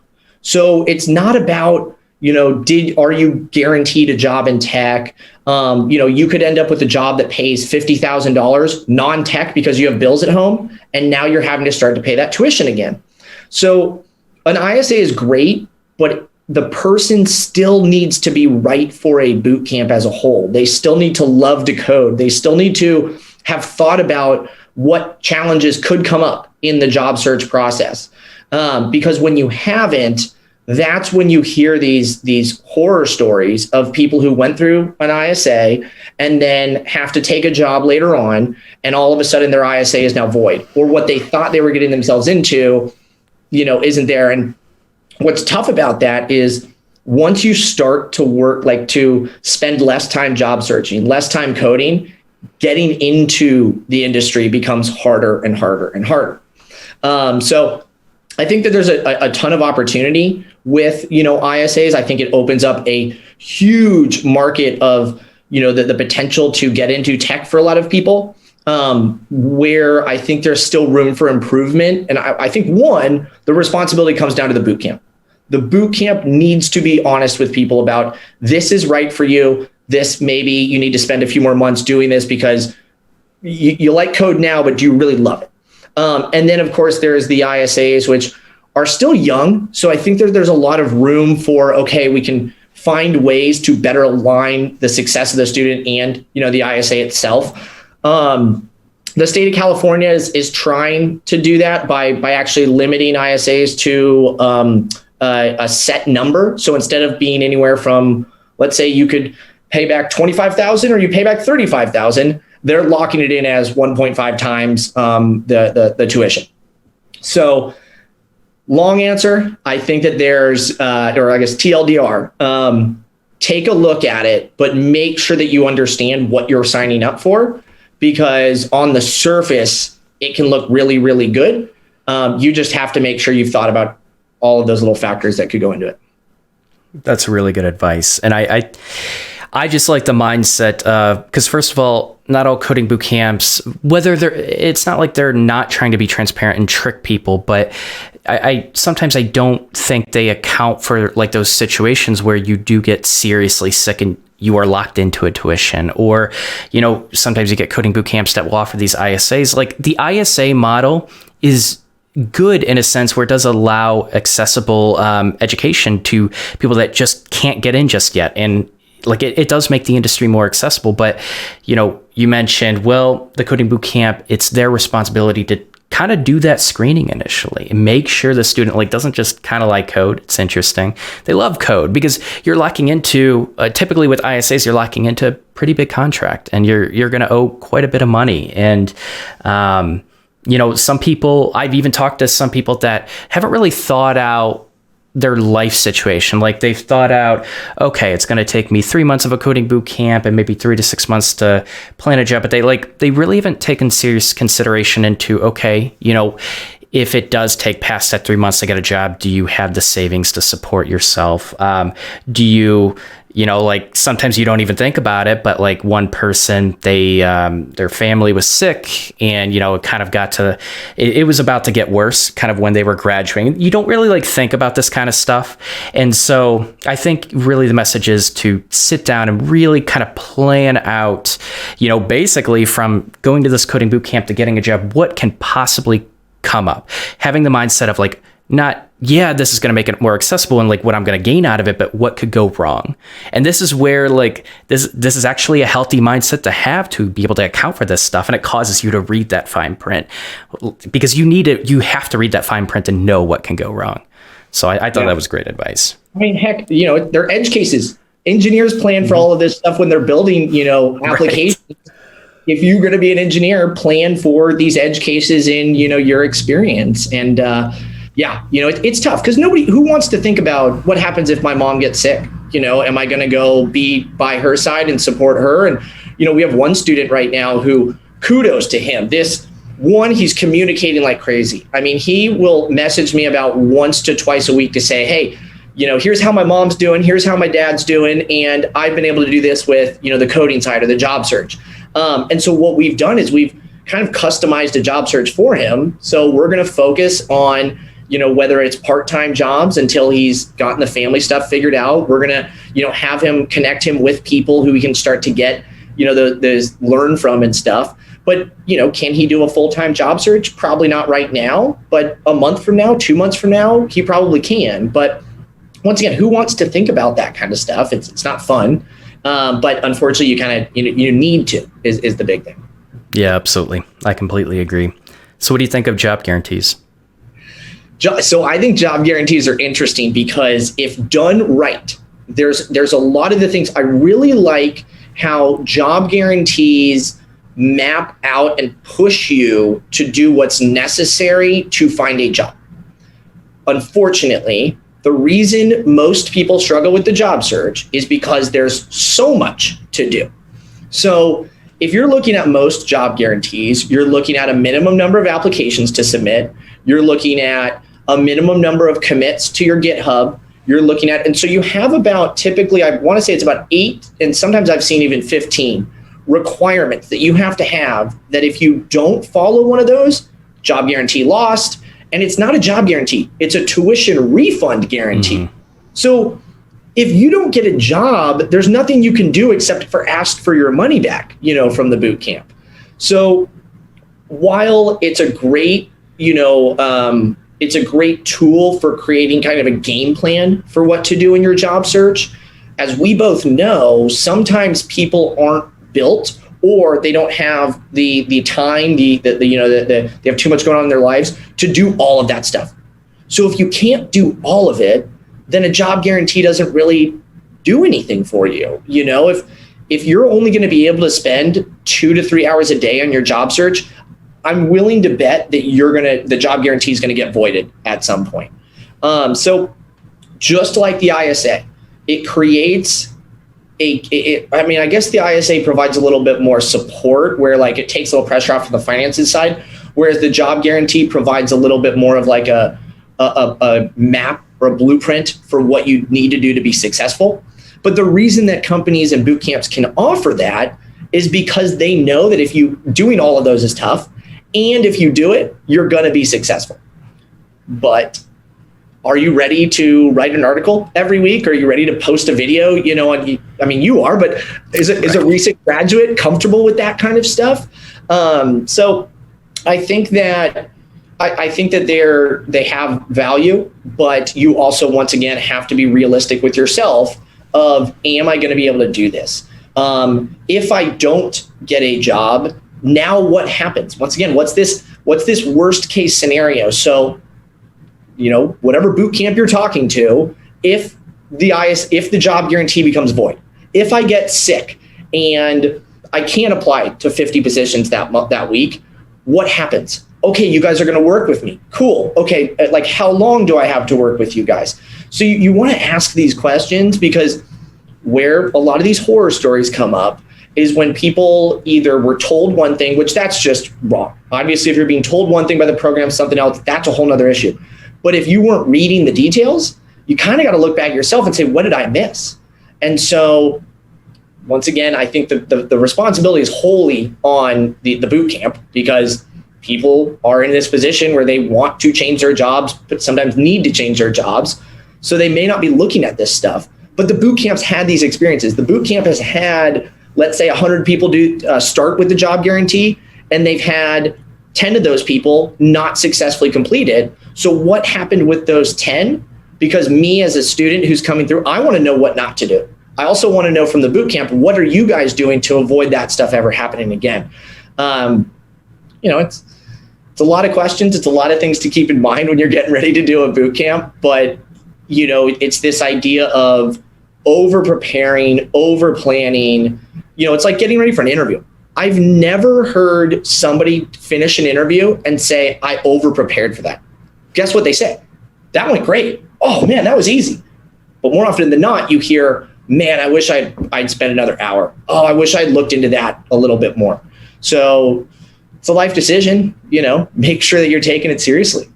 So it's not about, are you guaranteed a job in tech? You could end up with a job that pays $50,000 non-tech because you have bills at home, and now you're having to start to pay that tuition again. So an ISA is great, but the person still needs to be right for a boot camp as a whole. They still need to love to code. They still need to have thought about what challenges could come up in the job search process. Because when you haven't, that's when you hear these horror stories of people who went through an ISA and then have to take a job later on, and all of a sudden their ISA is now void, or what they thought they were getting themselves into isn't there. And what's tough about that is once you start to work, like to spend less time job searching, less time coding, getting into the industry becomes harder and harder and harder. So I think that there's a ton of opportunity with, ISAs. I think it opens up a huge market of, the potential to get into tech for a lot of people. Where I think there's still room for improvement. And I think the responsibility comes down to the boot camp. The boot camp needs to be honest with people about, this is right for you. This, maybe you need to spend a few more months doing this because you like code now, but do you really love it? And then of course there's the ISAs, which are still young. So I think there's a lot of room for, okay, we can find ways to better align the success of the student and, the ISA itself. The state of California is trying to do that by actually limiting ISAs to a set number. So instead of being anywhere from, let's say you could pay back $25,000 or you pay back $35,000, they're locking it in as 1.5 times the tuition. So long answer, I think that there's, or I guess TLDR, take a look at it, but make sure that you understand what you're signing up for. Because on the surface, it can look really, really good. You just have to make sure you've thought about all of those little factors that could go into it. That's really good advice. And I just like the mindset, because first of all, not all coding boot camps, it's not like they're not trying to be transparent and trick people, but I sometimes I don't think they account for like those situations where you do get seriously sick and you are locked into a tuition, or, sometimes you get coding boot camps that will offer these ISAs. Like the ISA model is good in a sense where it does allow accessible education to people that just can't get in just yet. And like it does make the industry more accessible. But, you mentioned, well, the coding boot camp, it's their responsibility to kind of do that screening initially and make sure the student doesn't just kind of like code. It's interesting. They love code because you're locking into, typically with ISAs, you're locking into a pretty big contract and you're going to owe quite a bit of money. And, some people, I've even talked to some people that haven't really thought out their life situation. Like they've thought out, okay, it's going to take me 3 months of a coding boot camp and maybe 3 to 6 months to plan a job. But they really haven't taken serious consideration into, okay, if it does take past that 3 months to get a job, do you have the savings to support yourself? Do you, like sometimes you don't even think about it, but like one person, their family was sick and, it kind of it was about to get worse kind of when they were graduating. You don't really like think about this kind of stuff. And so I think really the message is to sit down and really kind of plan out, basically from going to this coding boot camp to getting a job, what can possibly come up, having the mindset of like, not, this is going to make it more accessible and like what I'm going to gain out of it, but what could go wrong? And this is where like, this is actually a healthy mindset to have to be able to account for this stuff. And it causes you to read that fine print because you have to read that fine print and know what can go wrong. So I thought that was great advice. I mean, heck, they're edge cases. Engineers plan for all of this stuff when they're building, applications. Right. If you're going to be an engineer, plan for these edge cases in, your experience. And it's tough because who wants to think about what happens if my mom gets sick? Am I going to go be by her side and support her? And, we have one student right now who, kudos to him. He's communicating like crazy. I mean, he will message me about once to twice a week to say, hey, here's how my mom's doing, here's how my dad's doing. And I've been able to do this with, the coding side or the job search. And so what we've done is we've kind of customized a job search for him. So we're going to focus on, whether it's part-time jobs until he's gotten the family stuff figured out. We're going to, have him connect him with people who we can start to get, the learn from and stuff. But, can he do a full-time job search? Probably not right now, but a month from now, 2 months from now, he probably can. But once again, who wants to think about that kind of stuff? It's not fun. But unfortunately, you kind of, you need to is the big thing. Yeah, absolutely. I completely agree. So what do you think of job guarantees? So I think job guarantees are interesting because if done right, there's a lot of the things I really like how job guarantees map out and push you to do what's necessary to find a job. Unfortunately, the reason most people struggle with the job search is because there's so much to do. So if you're looking at most job guarantees, you're looking at a minimum number of applications to submit. You're looking at a minimum number of commits to your GitHub. You're looking at, and so you have about, typically, I want to say it's about 8, and sometimes I've seen even 15 requirements that you have to have that if you don't follow one of those, job guarantee lost. And it's not a job guarantee, it's a tuition refund guarantee. Mm-hmm. So if you don't get a job, there's nothing you can do except for ask for your money back, from the boot camp. So while it's a great, it's a great tool for creating kind of a game plan for what to do in your job search, as we both know, sometimes people aren't built or they don't have the time, they have too much going on in their lives to do all of that stuff. So if you can't do all of it, then a job guarantee doesn't really do anything for you. If you're only going to be able to spend 2 to 3 hours a day on your job search, I'm willing to bet that the job guarantee is going to get voided at some point. So just like the ISA, it creates I guess the ISA provides a little bit more support where like it takes a little pressure off of the finances side, whereas the job guarantee provides a little bit more of like a map or a blueprint for what you need to do to be successful. But the reason that companies and boot camps can offer that is because they know that if you doing all of those is tough, and if you do it, you're going to be successful. But are you ready to write an article every week? Are you ready to post a video? You are, but is a recent graduate comfortable with that kind of stuff? So I think that they have value, but you also, once again, have to be realistic with yourself of, am I going to be able to do this? If I don't get a job, now what happens? Once again, what's this worst case scenario? So, whatever boot camp you're talking to, if the job guarantee becomes void, if I get sick and I can't apply to 50 positions that week, what happens? Okay, you guys are going to work with me. Cool. Okay, like how long do I have to work with you guys? So you want to ask these questions, because where a lot of these horror stories come up is when people either were told one thing, which that's just wrong. Obviously, if you're being told one thing by the program, something else, that's a whole nother issue. But if you weren't reading the details, you kind of got to look back at yourself and say, what did I miss? And so once again, I think the responsibility is wholly on the boot camp, because people are in this position where they want to change their jobs, but sometimes need to change their jobs. So they may not be looking at this stuff, but the boot camps had these experiences. The boot camp has had, let's say 100 people start with the job guarantee, and they've had 10 of those people not successfully completed. So what happened with those 10? Because me as a student who's coming through, I want to know what not to do. I also want to know from the boot camp, what are you guys doing to avoid that stuff ever happening again? It's a lot of questions. It's a lot of things to keep in mind when you're getting ready to do a boot camp. But, it's this idea of over preparing, over planning. It's like getting ready for an interview. I've never heard somebody finish an interview and say, I over prepared for that. Guess what they say? That went great. Oh man, that was easy. But more often than not, you hear, man, I wish I'd spent another hour. Oh, I wish I'd looked into that a little bit more. So it's a life decision, make sure that you're taking it seriously.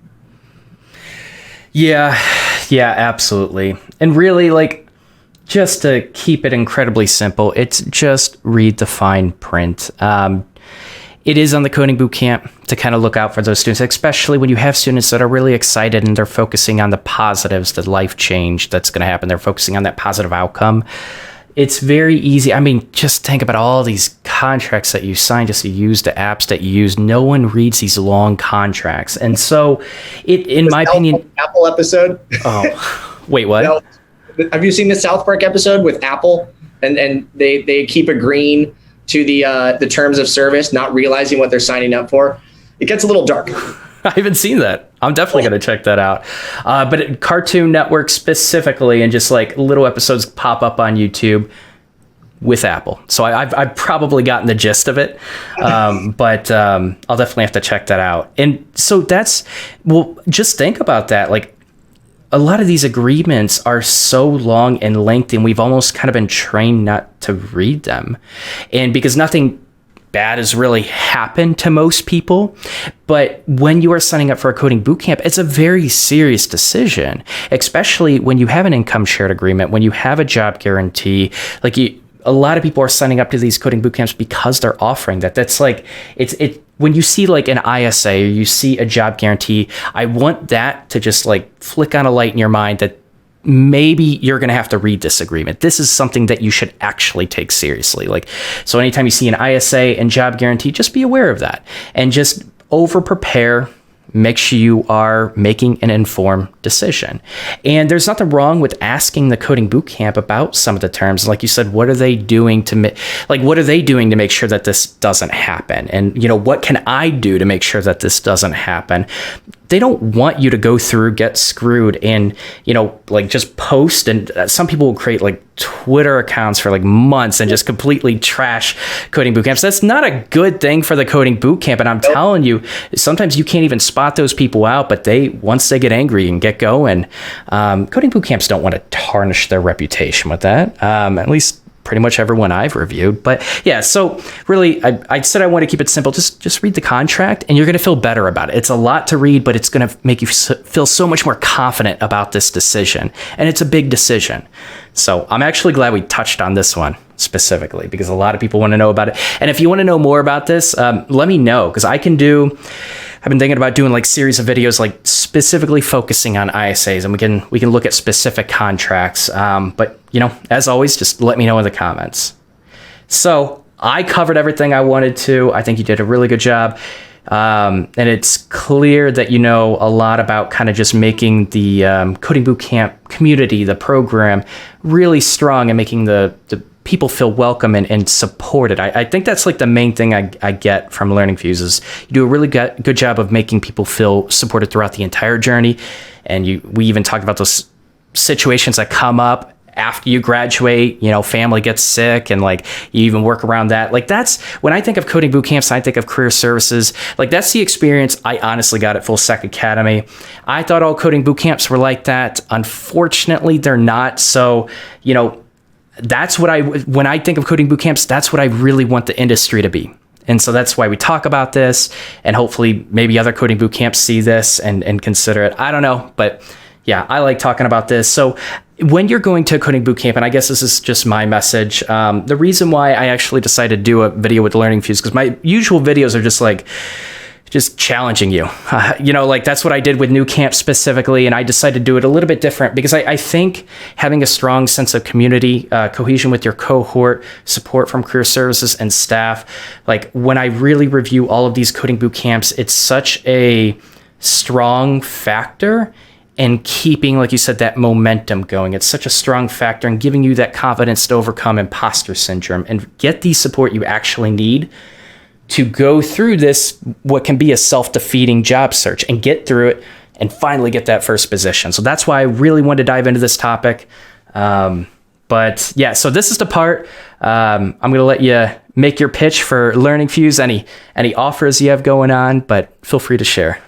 Yeah, absolutely. And really, just to keep it incredibly simple, it's just read the fine print. It is on the Coding Bootcamp to kind of look out for those students, especially when you have students that are really excited and they're focusing on the positives, the life change that's going to happen. They're focusing on that positive outcome. It's very easy. I mean, just think about all these contracts that you sign, just to use the apps that you use. No one reads these long contracts. And so in my opinion, Apple episode. Oh, wait, what? No. Have you seen the South Park episode with Apple? And they keep agreeing to the terms of service, not realizing what they're signing up for. It gets a little dark. I haven't seen that. I'm definitely going to check that out. But Cartoon Network specifically, and just little episodes pop up on YouTube with Apple. So I've probably gotten the gist of it. But I'll definitely have to check that out. And so just think about that. A lot of these agreements are so long and lengthy, and we've almost kind of been trained not to read them. And because nothing bad has really happened to most people, but when you are signing up for a coding bootcamp, it's a very serious decision, especially when you have an income shared agreement, when you have a job guarantee. A lot of people are signing up to these coding bootcamps because they're offering that. That's when you see an ISA or you see a job guarantee, I want that to just flick on a light in your mind that maybe you're going to have to read this agreement. This is something that you should actually take seriously. So anytime you see an ISA and job guarantee, just be aware of that and just over prepare. Make sure you are making an informed decision. And there's nothing wrong with asking the coding bootcamp about some of the terms. Like you said, what are they doing to make sure that this doesn't happen? And, what can I do to make sure that this doesn't happen? They don't want you to go through, get screwed, and, just post. And some people will create Twitter accounts for months and just completely trash coding bootcamps. That's not a good thing for the coding bootcamp. And I'm telling you, sometimes you can't even spot those people out, but once they get angry and get going, coding bootcamps don't want to tarnish their reputation with that. At least pretty much everyone I've reviewed. But yeah, so really, I said I want to keep it simple. Just read the contract and you're going to feel better about it. It's a lot to read, but it's going to make you feel so much more confident about this decision. And it's a big decision. So I'm actually glad we touched on this one specifically because a lot of people want to know about it. And if you want to know more about this, let me know, because I've been thinking about doing series of videos specifically focusing on ISAs, and we can look at specific contracts. But as always, just let me know in the comments. So I covered everything I wanted to. I think you did a really good job. And it's clear that you know a lot about kind of just making the Coding Bootcamp community, the program, really strong and making the people feel welcome and supported. I think that's the main thing I get from LearningFuze is you do a really good job of making people feel supported throughout the entire journey. And we even talked about those situations that come up after you graduate, family gets sick and you even work around that. That's when I think of coding bootcamps, I think of career services. That's the experience I honestly got at Full Stack Academy. I thought all coding bootcamps were like that. Unfortunately, they're not. So, that's what when I think of coding boot camps, that's what I really want the industry to be. And so that's why we talk about this, and hopefully maybe other coding boot camps see this and consider it. I don't know, but yeah, I like talking about this. So when you're going to a coding boot camp, and I guess this is just my message, the reason why I actually decided to do a video with LearningFuze, because my usual videos are just challenging you. Like that's what I did with New Camp specifically. And I decided to do it a little bit different because I think having a strong sense of community, cohesion with your cohort, support from career services and staff, like when I really review all of these coding boot camps, it's such a strong factor in keeping, like you said, that momentum going. It's such a strong factor in giving you that confidence to overcome imposter syndrome and get the support you actually need to go through this, what can be a self-defeating job search, and get through it and finally get that first position. So that's why I really wanted to dive into this topic. But yeah, so this is the part. I'm going to let you make your pitch for LearningFuze, any offers you have going on, but feel free to share.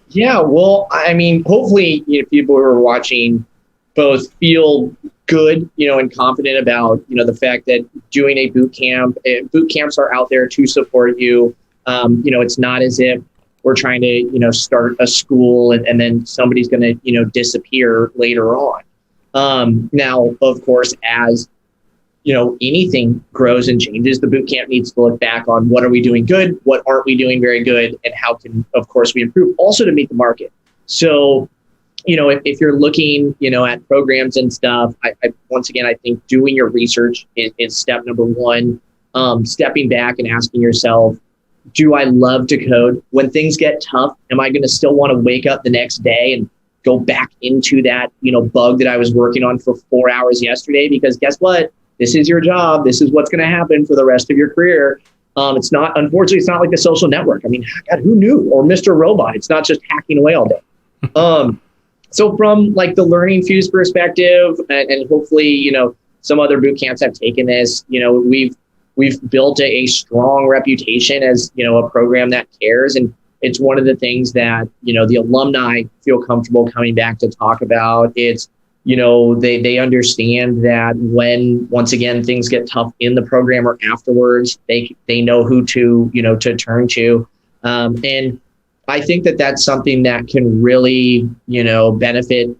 Yeah, well, I mean, hopefully, people who are watching both feel good, and confident about, the fact that doing a boot camps are out there to support you. It's not as if we're trying to, start a school and then somebody's going to, disappear later on. Now, of course, as anything grows and changes, the boot camp needs to look back on what are we doing good, what aren't we doing very good, and how can, of course, we improve also to meet the market. So, if you're looking, at programs and stuff, I once again, I think doing your research is step number one. Stepping back and asking yourself, do I love to code? When things get tough, am I going to still want to wake up the next day and go back into that, bug that I was working on for 4 hours yesterday? Because guess what? This is your job. This is what's going to happen for the rest of your career. Unfortunately, it's not like The Social Network. I mean, God, who knew? Or Mr. Robot. It's not just hacking away all day. So from like the LearningFuze perspective, and hopefully, some other boot camps have taken this, we've built a strong reputation as, a program that cares. And it's one of the things that, the alumni feel comfortable coming back to talk about. It's, they understand that when, once again, things get tough in the program or afterwards, they know who to, to turn to. And I think that that's something that can really, benefit,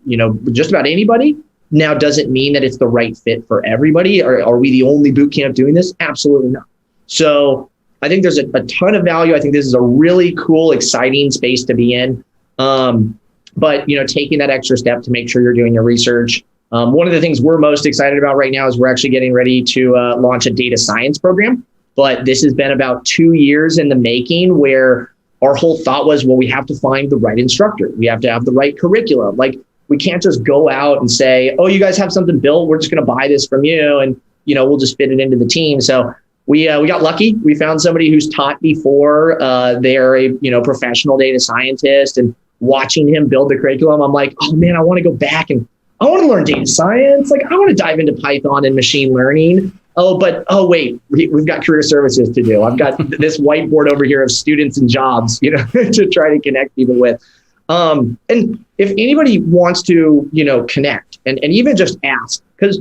just about anybody. Now, does it mean that it's the right fit for everybody? Are we the only boot camp doing this? Absolutely not. So I think there's a ton of value. I think this is a really cool, exciting space to be in. But, taking that extra step to make sure you're doing your research. One of the things we're most excited about right now is we're actually getting ready to launch a data science program. But this has been about 2 years in the making, where our whole thought was, well, we have to find the right instructor. We have to have the right curriculum. Like, we can't just go out and say, oh, you guys have something built. We're just going to buy this from you. And, we'll just fit it into the team. So we got lucky. We found somebody who's taught before. They're a, professional data scientist, and watching him build the curriculum, I'm like, oh man, I want to go back and I want to learn data science. Like, I want to dive into Python and machine learning. Oh, wait, we've got career services to do. I've got this whiteboard over here of students and jobs, to try to connect people with. And if anybody wants to, connect and even just ask, because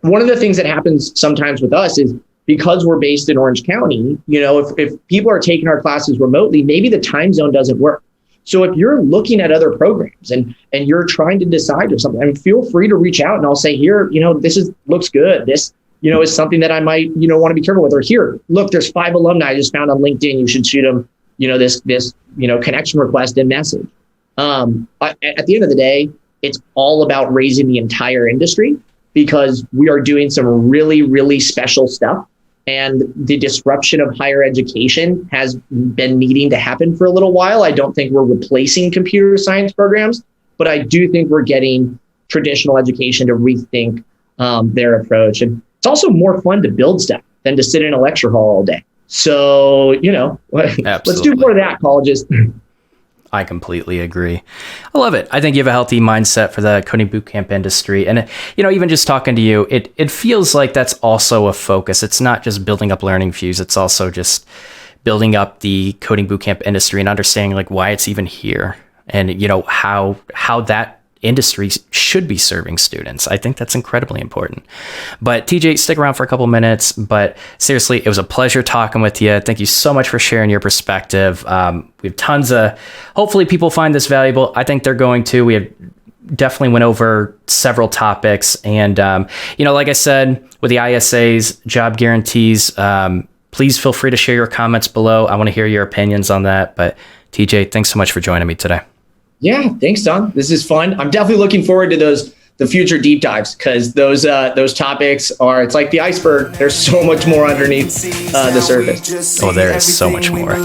one of the things that happens sometimes with us is because we're based in Orange County, if people are taking our classes remotely, maybe the time zone doesn't work. So if you're looking at other programs and you're trying to decide or something, feel free to reach out and I'll say, here, this looks good. This, is something that I might, want to be careful with. Or here, look, there's 5 alumni I just found on LinkedIn. You should shoot them, this connection request and message. At the end of the day, it's all about raising the entire industry, because we are doing some really, really special stuff. And the disruption of higher education has been needing to happen for a little while. I don't think we're replacing computer science programs, but I do think we're getting traditional education to rethink their approach. And it's also more fun to build stuff than to sit in a lecture hall all day. So, let's do more of that, colleges. I completely agree. I love it. I think you have a healthy mindset for the coding bootcamp industry. And, even just talking to you, it feels like that's also a focus. It's not just building up LearningFuze. It's also just building up the coding bootcamp industry and understanding like why it's even here and, how that industries should be serving students. I think that's incredibly important. But TJ, stick around for a couple minutes. But seriously, it was a pleasure talking with you. Thank you so much for sharing your perspective. We have tons of, hopefully people find this valuable. I think they're going to. We have definitely went over several topics. And, like I said, with the ISAs, job guarantees, please feel free to share your comments below. I want to hear your opinions on that. But TJ, thanks so much for joining me today. Yeah, thanks, Don. This is fun. I'm definitely looking forward to the future deep dives, because those topics are, it's like the iceberg. There's so much more underneath the surface. Oh, there is so much more.